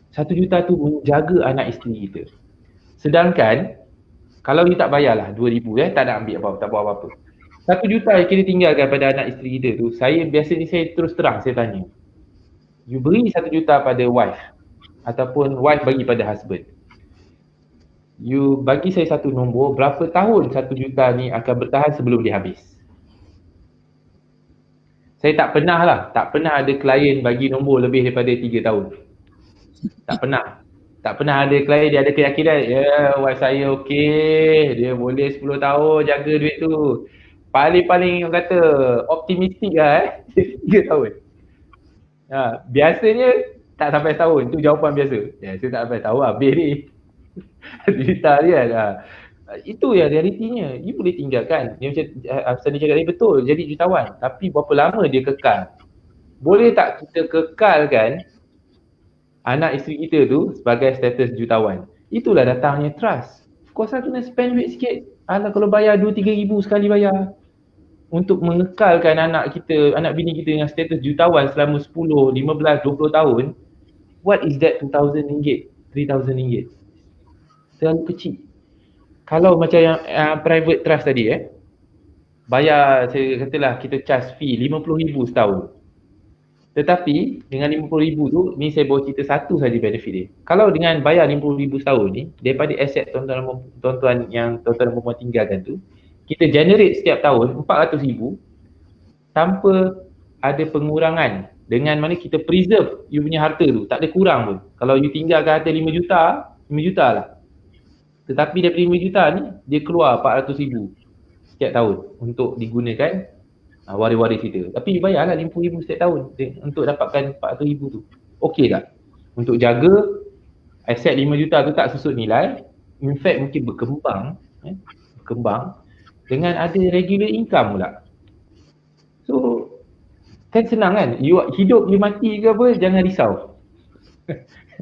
1 juta tu menjaga anak isteri kita. Sedangkan kalau you tak bayarlah 2,000 tak nak ambil apa-apa, tak buat apa-apa. 1 juta yang kita tinggalkan pada anak isteri kita tu, biasanya saya terus terang saya tanya. You beri 1 juta pada wife ataupun wife bagi pada husband. You bagi saya satu nombor, berapa tahun 1 juta ni akan bertahan sebelum dia habis. Saya tak pernah ada klien bagi nombor lebih daripada 3 tahun. Tak pernah ada klien dia ada keyakinan, wife saya okey, dia boleh 10 tahun jaga duit tu. Paling orang kata optimistik lah 3 tahun. Biasanya tak sampai tahun, tu jawapan biasa. Saya tak sampai tahun, habis ni. Cerita dia itu ya realitinya. You boleh tinggalkan. Dia macam Sani cakap tadi betul, jadi jutawan. Tapi berapa lama dia kekal? Boleh tak kita kekalkan anak isteri kita tu sebagai status jutawan? Itulah datangnya trust. Of course lah kena spend duit sikit. Kalau bayar 2-3 ribu sekali bayar untuk mengekalkan anak bini kita dengan status jutawan selama 10, 15, 20 tahun. What is that 2,000 ringgit, 3,000 ringgit? Terlalu kecil. Kalau macam yang private trust tadi bayar, saya katalah kita charge fee 50,000 setahun. Tetapi dengan 50,000 tu, ni saya bawa cerita satu saja benefit dia. Kalau dengan bayar 50,000 setahun ni, daripada aset tuan-tuan yang tuan-tuan dan perempuan tinggalkan tu, kita generate setiap tahun 400,000 tanpa ada pengurangan. Dengan mana kita preserve you punya harta tu, tak ada kurang pun. Kalau you tinggalkan harta 5 juta lah. Tetapi daripada 5 juta ni, dia keluar 400,000 setiap tahun untuk digunakan waris-waris kita. Tapi bayarlah 50,000 setiap tahun untuk dapatkan 400,000 tu. Okey tak? Untuk jaga aset 5 juta tu tak susut nilai, in fact mungkin berkembang dengan ada regular income pula. So kan senang kan? You hidup you mati ke apa, jangan risau.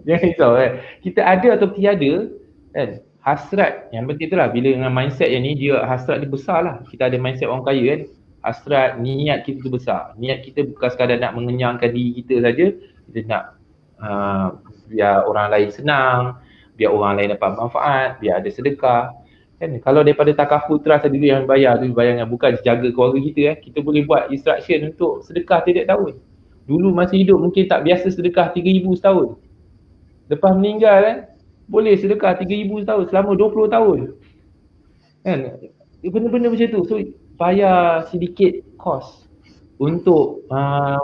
Jangan risau kan. Kita ada atau tiada kan, hasrat yang penting tu lah. Bila dengan mindset yang ni, dia hasrat dia besar lah. Kita ada mindset orang kaya kan, hasrat, niat kita tu besar. Niat kita bukan sekadar nak mengenyangkan diri kita saja, kita nak biar orang lain senang, biar orang lain dapat manfaat, biar ada sedekah kan. Kalau daripada takaful trust tadi yang bayar tu, bayangan bukan jaga keluarga kita kita boleh buat instruction untuk sedekah tiap tahun. Dulu masa hidup mungkin tak biasa sedekah 3,000 setahun. Lepas meninggal kan, boleh sedekah 3,000 setahun selama 20 tahun kan. Benda-benda macam tu. So bayar sedikit kos untuk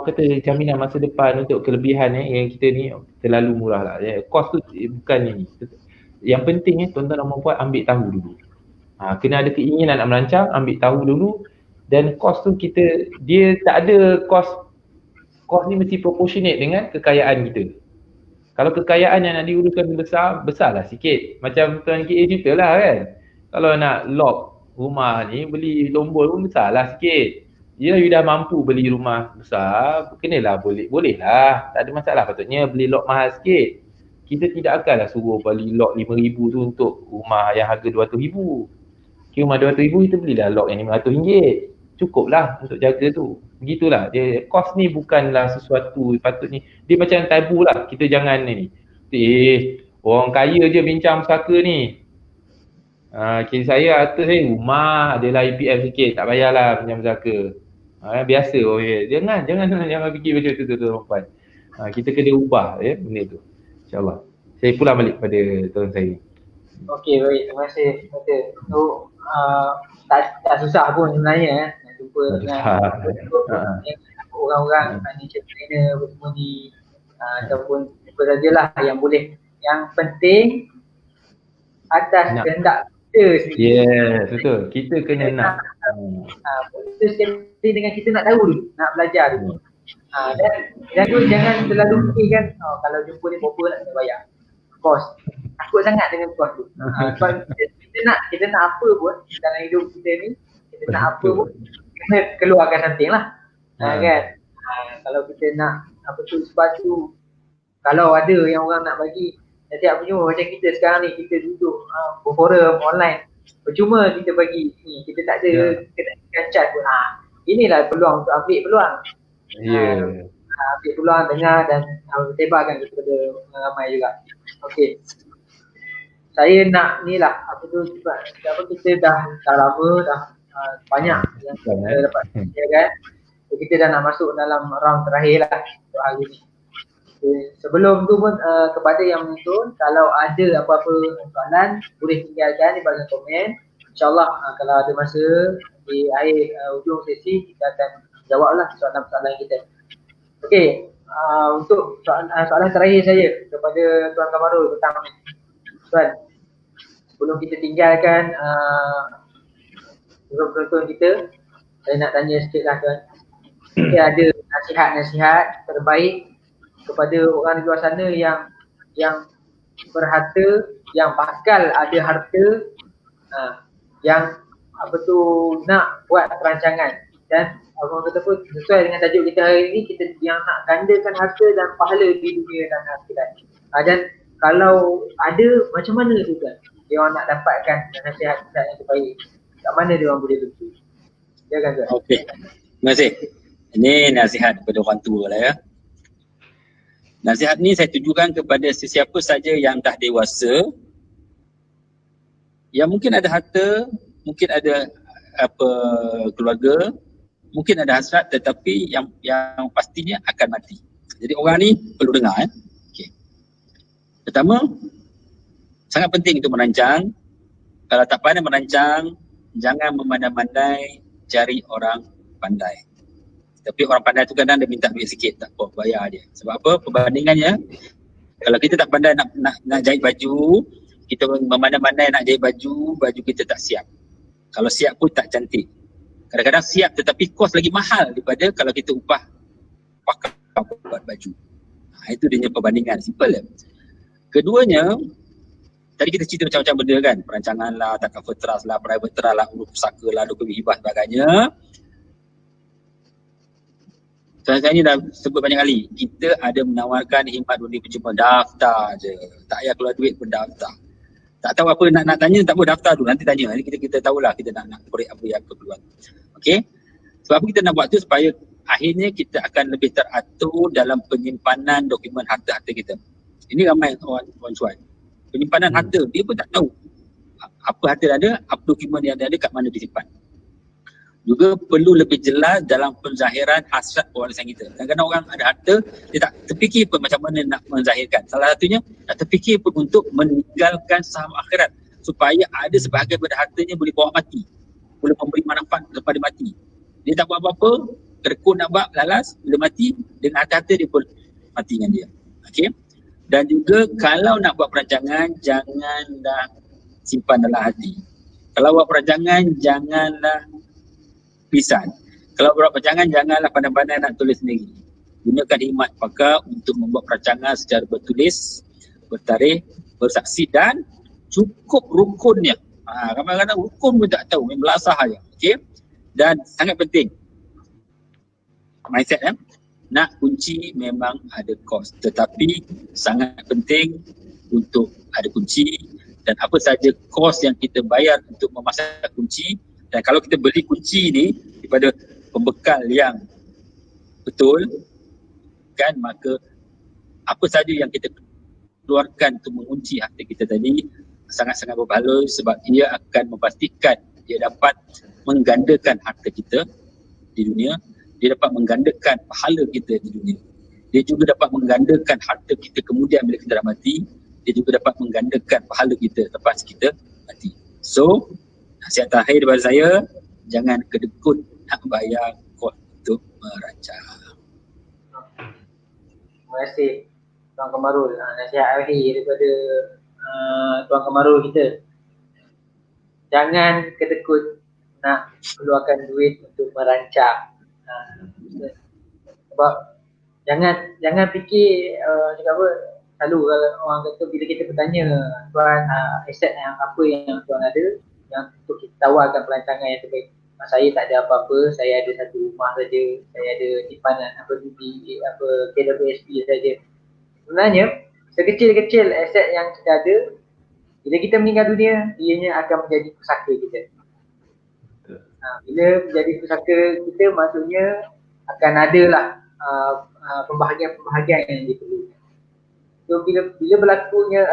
kata jaminan masa depan, untuk kelebihan yang kita ni terlalu murah lah. Kos tu bukan ini. Yang penting tuan-tuan dan puan ambil tahu dulu. Kena ada keinginan nak merancang, ambil tahu dulu. Dan kos tu dia tak ada kos ni mesti proportionate dengan kekayaan kita. Kalau kekayaan yang nak diuruskan besarlah sikit. Macam tuan KA cerita lah kan. Kalau nak lock rumah ni, beli tombol pun besarlah sikit. Ya, you dah mampu beli rumah besar, kenalah boleh lah. Tak ada masalah, patutnya beli lock mahal sikit. Kita tidak akanlah suruh beli lock 5,000 tu untuk rumah yang harga 200,000. Rumah 200,000 kita belilah lock yang RM500. Cukuplah untuk jaga tu. Begitulah. Dia kos ni bukanlah sesuatu patutnya. Dia macam tabu lah. Kita jangan ni. Orang kaya je bincang pusaka ni. Kes saya atas rumah adalah EPF sikit, tak payahlah pinjam pusaka. Biasa jangan fikir macam tu tuan-tuan. Kita kena ubah benda tu. InsyaAllah. Saya pulang balik pada tuan saya. Okey, baik. Terima kasih. So, tak susah pun sebenarnya nak jumpa dengan orang-orang financial planner semua ni, ataupun apa sajalah yang boleh. Yang penting atas kehendak kita sendiri. Yes, betul. Kita kena nak. Itu sekali dengan kita nak tahu dulu, nak belajar dulu. Dan jangan terlalu fikirkan kalau jumpa ni berapa nak kena bayar. Kos. Takut sangat dengan kos tu. Sebab kita nak apa pun dalam hidup kita ni, kita nak apa pun kena keluarkan something lah. Kan? Kalau kita nak sepatu, kalau ada yang orang nak bagi setiap penyuruh macam kita sekarang ni, kita duduk berforum online, percuma kita bagi ni, kita tak ada kena cat pun. Inilah peluang untuk ambil peluang. Ambil peluang, dengar dan sebarkan kepada ramai juga. Okey. Saya nak ni lah, sebab kita dah lama, dah banyak yang kita dapat kan. So, kita dah nak masuk dalam round terakhir lah untuk hari ni. Sebelum tu pun kepada yang menonton, kalau ada apa-apa soalan boleh tinggalkan di bahagian komen. InsyaAllah kalau ada masa di akhir ujung sesi, kita akan jawablah soalan-soalan kita. Okey, untuk soalan terakhir saya kepada Tuan Kamarul petang ni. Tuan, sebelum kita tinggalkan penonton kita, saya nak tanya sikit lah Tuan. Kita ada nasihat-nasihat terbaik kepada orang di luar sana yang berharta, yang bakal ada harta, yang nak buat perancangan, dan orang kata pun sesuai dengan tajuk kita hari ini, kita yang nak gandakan harta dan pahala di dunia dan akhirat. Dan kalau ada, macam mana tu kan dia orang nak dapatkan nasihat-nasihat yang terbaik, kat mana dia orang boleh tentu? Ya kan Tuan? Okey, terima kasih. Ini nasihat kepada orang tua lah ya. Nasihat ni saya tujukan kepada sesiapa saja yang dah dewasa, yang mungkin ada harta, mungkin ada keluarga, mungkin ada hasrat, tetapi yang pastinya akan mati. Jadi orang ni perlu dengar Okay. Pertama, sangat penting untuk merancang. Kalau tak pandai merancang, jangan memandai-mandai cari orang pandai. Tapi orang pandai tu kadang dia minta duit sikit, tak apa, bayar dia. Sebab apa? Perbandingannya, kalau kita tak pandai nak jahit baju, kita memandai-mandai nak jahit baju, baju kita tak siap. Kalau siap pun tak cantik. Kadang-kadang siap tetapi kos lagi mahal daripada kalau kita upah pakai buat baju. Itu dia punya perbandingan, simple je. Keduanya, tadi kita cerita macam-macam benda kan, perancangan lah, takaful trust lah, private trust lah, urus pusaka lah, dokumen hibah sebagainya. Saya ni dah sebut banyak kali, kita ada menawarkan khidmat dunia percuma, daftar je. Tak payah keluar duit pun daftar. Tak tahu apa nak tanya, tak apa daftar dulu, nanti tanya. Nanti kita tahulah kita nak korek apa yang keperluan. Okey? Sebab apa kita nak buat tu supaya akhirnya kita akan lebih teratur dalam penyimpanan dokumen harta-harta kita. Ini ramai orang cuan. Penyimpanan harta, dia pun tak tahu apa harta ada, apa dokumen yang ada kat mana disimpan. Juga perlu lebih jelas dalam penzahiran hasrat pewarisan kita. Kadang-kadang orang ada harta, dia tak terfikir pun macam mana nak menzahirkan. Salah satunya, tak terfikir pun untuk meninggalkan saham akhirat. Supaya ada sebahagian daripada hartanya boleh bawa mati. Boleh memberi manfaat kepada mati. Dia tak buat apa-apa, terkun nak buat, lalas, bila mati, dengan harta-harta dia pun mati dengan dia. Okey? Dan juga kalau nak buat perancangan, janganlah simpan dalam hati. Kalau buat perancangan, janganlah lisan. Kalau buat perancangan, janganlah pandai-pandai nak tulis sendiri. Gunakan hikmat pakar untuk membuat perancangan secara bertulis, bertarikh, bersaksi dan cukup rukunnya. Kadang-kadang rukun pun tak tahu, memang belasah saja. Okey? Dan sangat penting, mindset nak kunci memang ada kos, tetapi sangat penting untuk ada kunci dan apa saja kos yang kita bayar untuk memasang kunci. Dan kalau kita beli kunci ni daripada pembekal yang betul kan, maka apa saja yang kita keluarkan untuk mengunci harta kita tadi sangat-sangat berbaloi, sebab ia akan memastikan dia dapat menggandakan harta kita di dunia, dia dapat menggandakan pahala kita di dunia, dia juga dapat menggandakan harta kita kemudian bila kita dah mati, dia juga dapat menggandakan pahala kita lepas kita mati. So nasihat terakhir daripada saya, jangan kedekut nak bayar kos untuk merancang. Terima kasih Tuan Kamarul. Nasihat akhir daripada Tuan Kamarul kita. Jangan kedekut nak keluarkan duit untuk merancang. Sebab jangan fikir cakap apa, selalu kalau orang kata bila kita bertanya tuan aset yang apa yang tuan ada yang untuk kita tawarkan perancangan yang terbaik. Saya tak ada apa-apa, saya ada satu rumah saja, saya ada simpanan KWSP saja. Sebenarnya sekecil-kecil aset yang kita ada, bila kita meninggal dunia, ianya akan menjadi pusaka kita. Bila menjadi pusaka kita, maksudnya akan adalah pembahagian-pembahagian yang diperlukan. So bila perlunya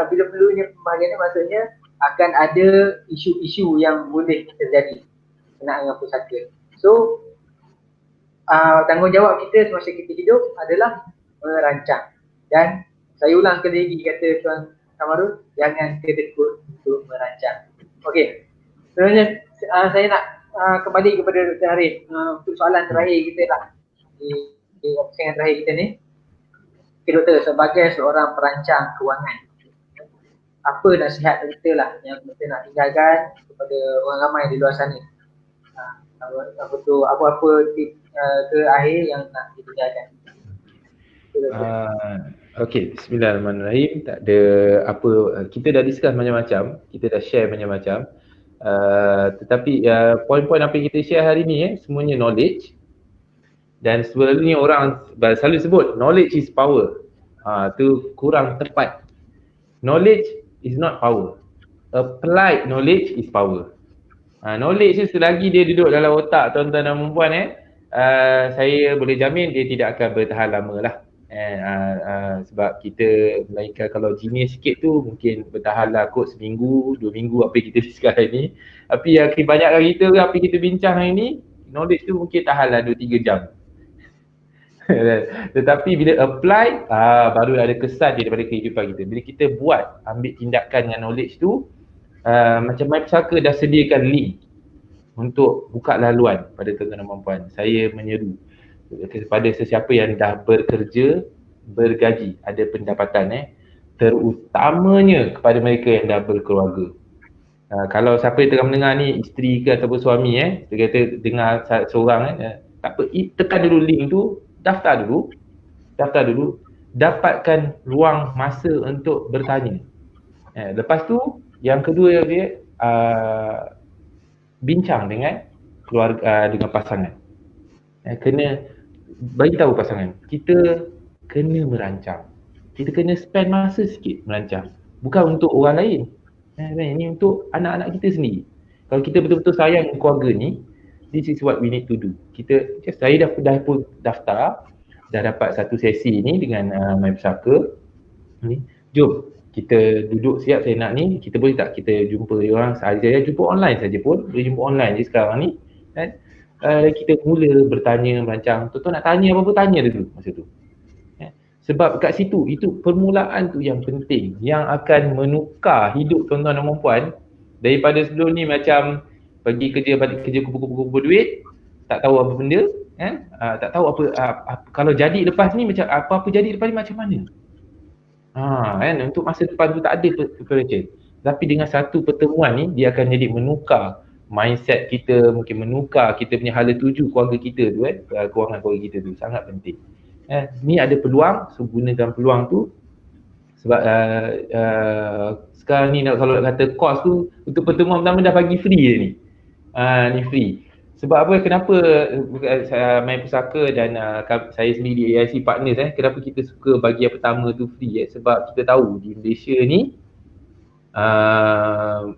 pembahagian ni, maksudnya akan ada isu-isu yang boleh terjadi kena dengan pusaka. So tanggungjawab kita semasa kita hidup adalah merancang. Dan saya ulang sekali lagi kata Tuan Kamarul, jangan kedekut untuk merancang. Okey. Sebenarnya saya nak kembali kepada Dr. Harif untuk soalan terakhir kita lah di opsi terakhir kita ni. Okay, Doktor, sebagai seorang perancang kewangan, apa nasihat kita lah yang kita nak tinggalkan kepada orang ramai di luar sana? Apa-apa tip ke akhir yang nak ditinggalkan? Okey, bismillahirrahmanirrahim. Tak ada apa, kita dah discuss macam-macam, kita dah share macam-macam. Tetapi poin-poin apa yang kita share hari ni semuanya knowledge. Dan sebenarnya orang selalu sebut knowledge is power. Tu kurang tepat. Knowledge is not power. Applied knowledge is power. Knowledge tu selagi dia duduk dalam otak tuan-tuan dan puan-puan saya boleh jamin dia tidak akan bertahan lama lah. Sebab kita melainkan kalau genius sikit tu mungkin bertahan lah kot seminggu, 2 minggu apa yang kita discuss hari ni. Tapi yang kebanyakan kita apa yang kita bincang hari ni, knowledge tu mungkin tahan lah 2-3 jam. Tetapi bila apply, baru ada kesan dia daripada kehidupan kita. Bila kita buat, ambil tindakan dengan knowledge tu, macam My Pusaka dah sediakan link untuk buka laluan pada tuan-tuan dan puan-puan. Saya menyeru kepada sesiapa yang dah bekerja, bergaji, ada pendapatan terutamanya kepada mereka yang dah berkeluarga. Kalau siapa yang tengah mendengar ni, isteri ke ataupun suami dia kata dengar seorang tak apa, tekan dulu link tu, daftar dulu, dapatkan ruang masa untuk bertanya. Lepas tu yang kedua dia bincang dengan keluarga, dengan pasangan. Kena bagi tahu pasangan, kita kena merancang. Kita kena spend masa sikit merancang. Bukan untuk orang lain. Ini untuk anak-anak kita sendiri. Kalau kita betul-betul sayang keluarga ni, this is what we need to do. Saya dah pun daftar, dah dapat satu sesi ni dengan My Pusaka. Jom kita duduk siap, saya nak ni, kita boleh tak kita jumpa orang, saya jumpa online saja pun, boleh jumpa online je sekarang ni kan. Kita mula bertanya, merancang, tuan-tuan nak tanya apa-apa, tanya dulu masa tu. Sebab kat situ, itu permulaan tu yang penting, yang akan menukar hidup tuan-tuan dan puan daripada sebelum ni macam pergi kerja, balik kerja, kumpul duit, tak tahu apa benda, tak tahu apa kalau jadi lepas ni, macam apa-apa jadi lepas ni macam mana. Untuk masa depan tu tak ada preparation. Tapi dengan satu pertemuan ni, dia akan jadi menukar mindset kita, mungkin menukar kita punya hala tuju keluarga kita tu, kewangan keluarga kita tu, sangat penting. Ni ada peluang, so gunakan peluang tu. Sebab sekarang ni kalau nak kata kos tu, untuk pertemuan pertama dah bagi free je ni. Ni free. Sebab apa, kenapa My Pusaka dan saya sendiri AIC Partners kenapa kita suka bagi yang pertama tu free sebab kita tahu di Malaysia ni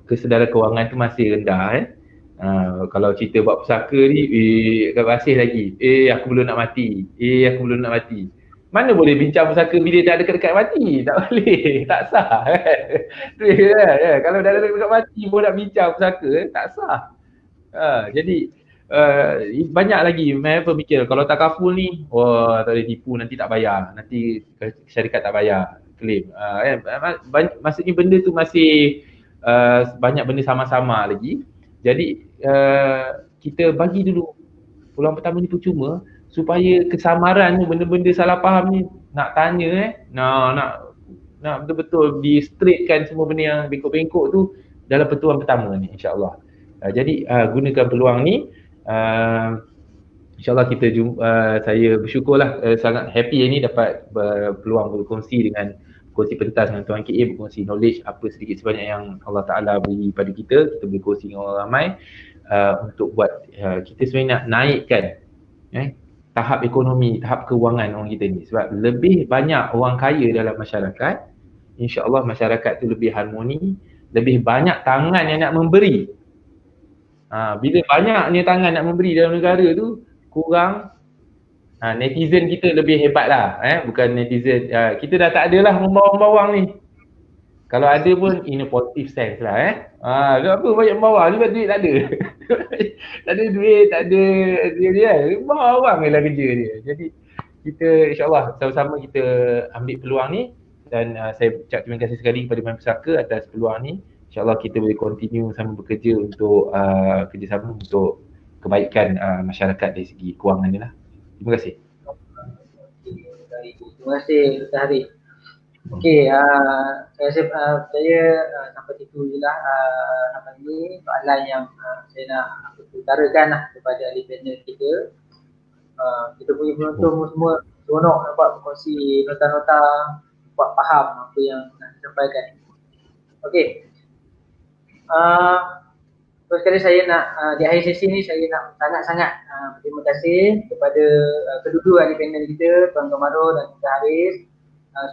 kesedaran kewangan tu masih rendah. Kalau cerita buat pusaka ni, masih lagi, aku belum nak mati, mana boleh bincang pusaka bila dah dekat-dekat mati? Tak boleh, tak sah kan? Kalau dah dekat-dekat mati pun nak bincang pusaka, tak sah. Jadi banyak lagi pemikir, kalau tak kaful ni, tak boleh tipu, nanti tak bayar, nanti syarikat tak bayar, claim. Maksudnya benda tu masih banyak benda sama-sama lagi. Jadi kita bagi dulu peluang pertama ni percuma, supaya kesamaran ni, benda-benda salah faham ni nak tanya nak betul-betul di straightkan semua benda yang bengkok-bengkok tu dalam pertemuan pertama ni, insyaAllah. Jadi gunakan peluang ni. InsyaAllah kita saya bersyukurlah, sangat happy ni dapat peluang berkongsi pentas dengan Tuan KA, berkongsi knowledge apa sedikit sebanyak yang Allah Ta'ala beri pada kita boleh kongsi dengan orang ramai untuk buat kita sebenarnya nak naikkan tahap ekonomi, tahap kewangan orang kita ni. Sebab lebih banyak orang kaya dalam masyarakat, insyaAllah masyarakat tu lebih harmoni, lebih banyak tangan yang nak memberi. Bila banyaknya tangan nak memberi dalam negara tu, kurang netizen kita lebih hebat lah. Bukan netizen, kita dah tak ada lah membawang-bawang ni. Kalau ada pun in a positive sense lah. Apa banyak membawang ni, duit tak ada. Tak ada duit, tak ada dia bawang je lah kerja dia. Jadi kita insyaAllah sama-sama kita ambil peluang ni. Dan saya ucap terima kasih sekali kepada My Pusaka atas peluang ni. InsyaAllah kita boleh continue sama bekerja untuk kerjasama untuk kebaikan masyarakat dari segi kewangan ni lah. Terima kasih. Terima kasih Dr. Harith. Okey, saya sampai situ je lah sampai ni soalan yang saya nak utarakan lah kepada ahli panel kita. Kita punya penonton semua seronok dapat berkongsi nota-nota, buat faham apa yang nak disampaikan. Okey. Terus sekali saya nak di akhir sesi ni saya nak sangat-sangat berterima kasih kepada kedua-dua ahli panel kita, Tuan Gamarul dan Dr. Harith,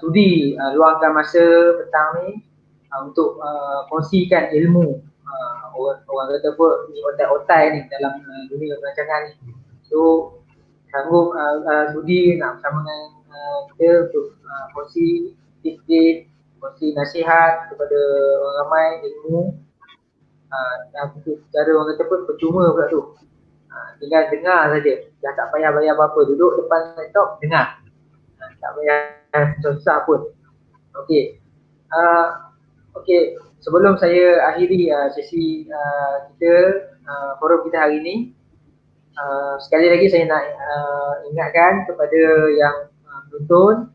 sudi luangkan masa petang ni untuk kongsikan ilmu. Orang kata apa, ni otai-otai ni dalam dunia perancangan ni. So sanggup sudi nak bersama dengan kita untuk kongsi tips-tips, kongsi nasihat kepada orang ramai, ilmu. Cara orang kata pun percuma pula tu. Tinggal dengar saja, dah tak payah bayar apa-apa, duduk depan laptop dengar, tak payah susah pun. Okey, sebelum saya akhiri sesi kita, forum kita hari ini, sekali lagi saya nak ingatkan kepada yang menonton,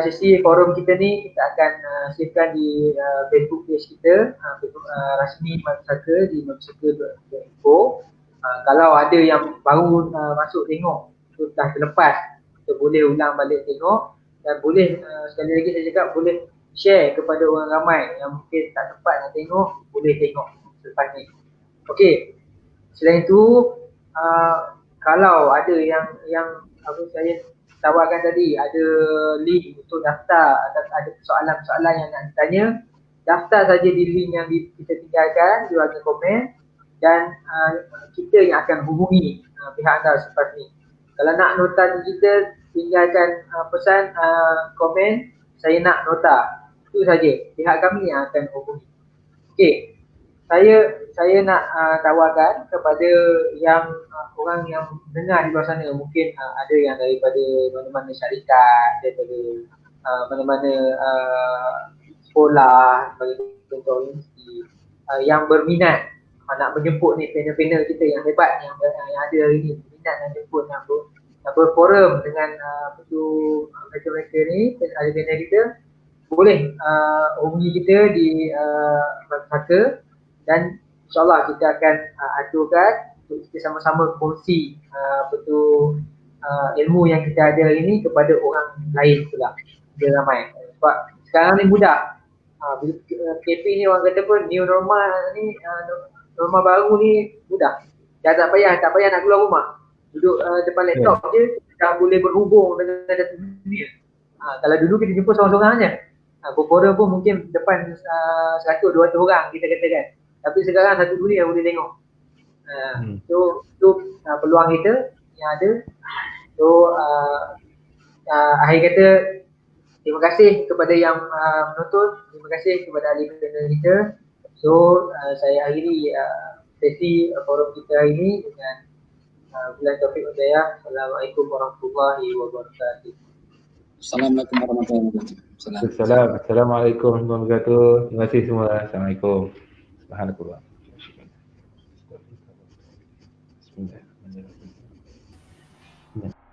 sesi forum kita ni kita akan siapkan di Facebook page kita, Facebook rasmi Madrasaka di madrasaka.info. Kalau ada yang baru masuk tengok, tu dah terlepas, kita boleh ulang balik tengok, dan boleh sekali lagi saya cakap boleh share kepada orang ramai yang mungkin tak sempat nak tengok, boleh tengok selepas ni. Okey. Selain tu kalau ada yang apa saya tawarkan tadi, ada link untuk daftar, ada soalan-soalan yang nak ditanya, daftar saja di link yang kita tinggalkan di bahagian komen, dan kita yang akan hubungi pihak anda selepas ni. Kalau nak nota digital, tinggalkan pesan komen, saya nak nota. Itu saja, pihak kami yang akan hubungi. Okey, saya nak tawarkan kepada yang orang yang dengar di luar sana, mungkin ada yang daripada mana-mana syarikat, daripada mana-mana sekolah, bagi contoh universiti, yang berminat nak menjemput ni panel-panel kita yang hebat yang ada hari ni, berminat nak jemput, nak berforum dengan mereka-mereka ni, ada panel kita, boleh hubungi kita di Madrasaka, dan insyaAllah kita akan aturkan untuk kita sama-sama kongsi ilmu yang kita ada hari ni kepada orang lain pula, dia ramai. Sebab sekarang ni mudah, bila KP ni orang kata pun new normal ni, normal baru ni mudah, dah tak payah nak keluar rumah, duduk depan laptop je dah boleh berhubung dengan data dunia. Kalau dulu kita jumpa seorang-seorang je, berforum pun mungkin depan 100-200 orang kita katakan, tapi sekarang satu dunia boleh tengok. So peluang kita yang ada. So akhir kata, terima kasih kepada yang menonton, terima kasih kepada ahli panel kita. So saya akhiri sesi forum kita hari ini dengan billahi taufiq wal hidayah. Assalamualaikum warahmatullahi wabarakatuh. Assalamualaikum warahmatullahi wabarakatuh. Assalamualaikum warahmatullahi wabarakatuh. Terima kasih semua. Assalamualaikum. Subhanallah. Bismillahirrahmanirrahim.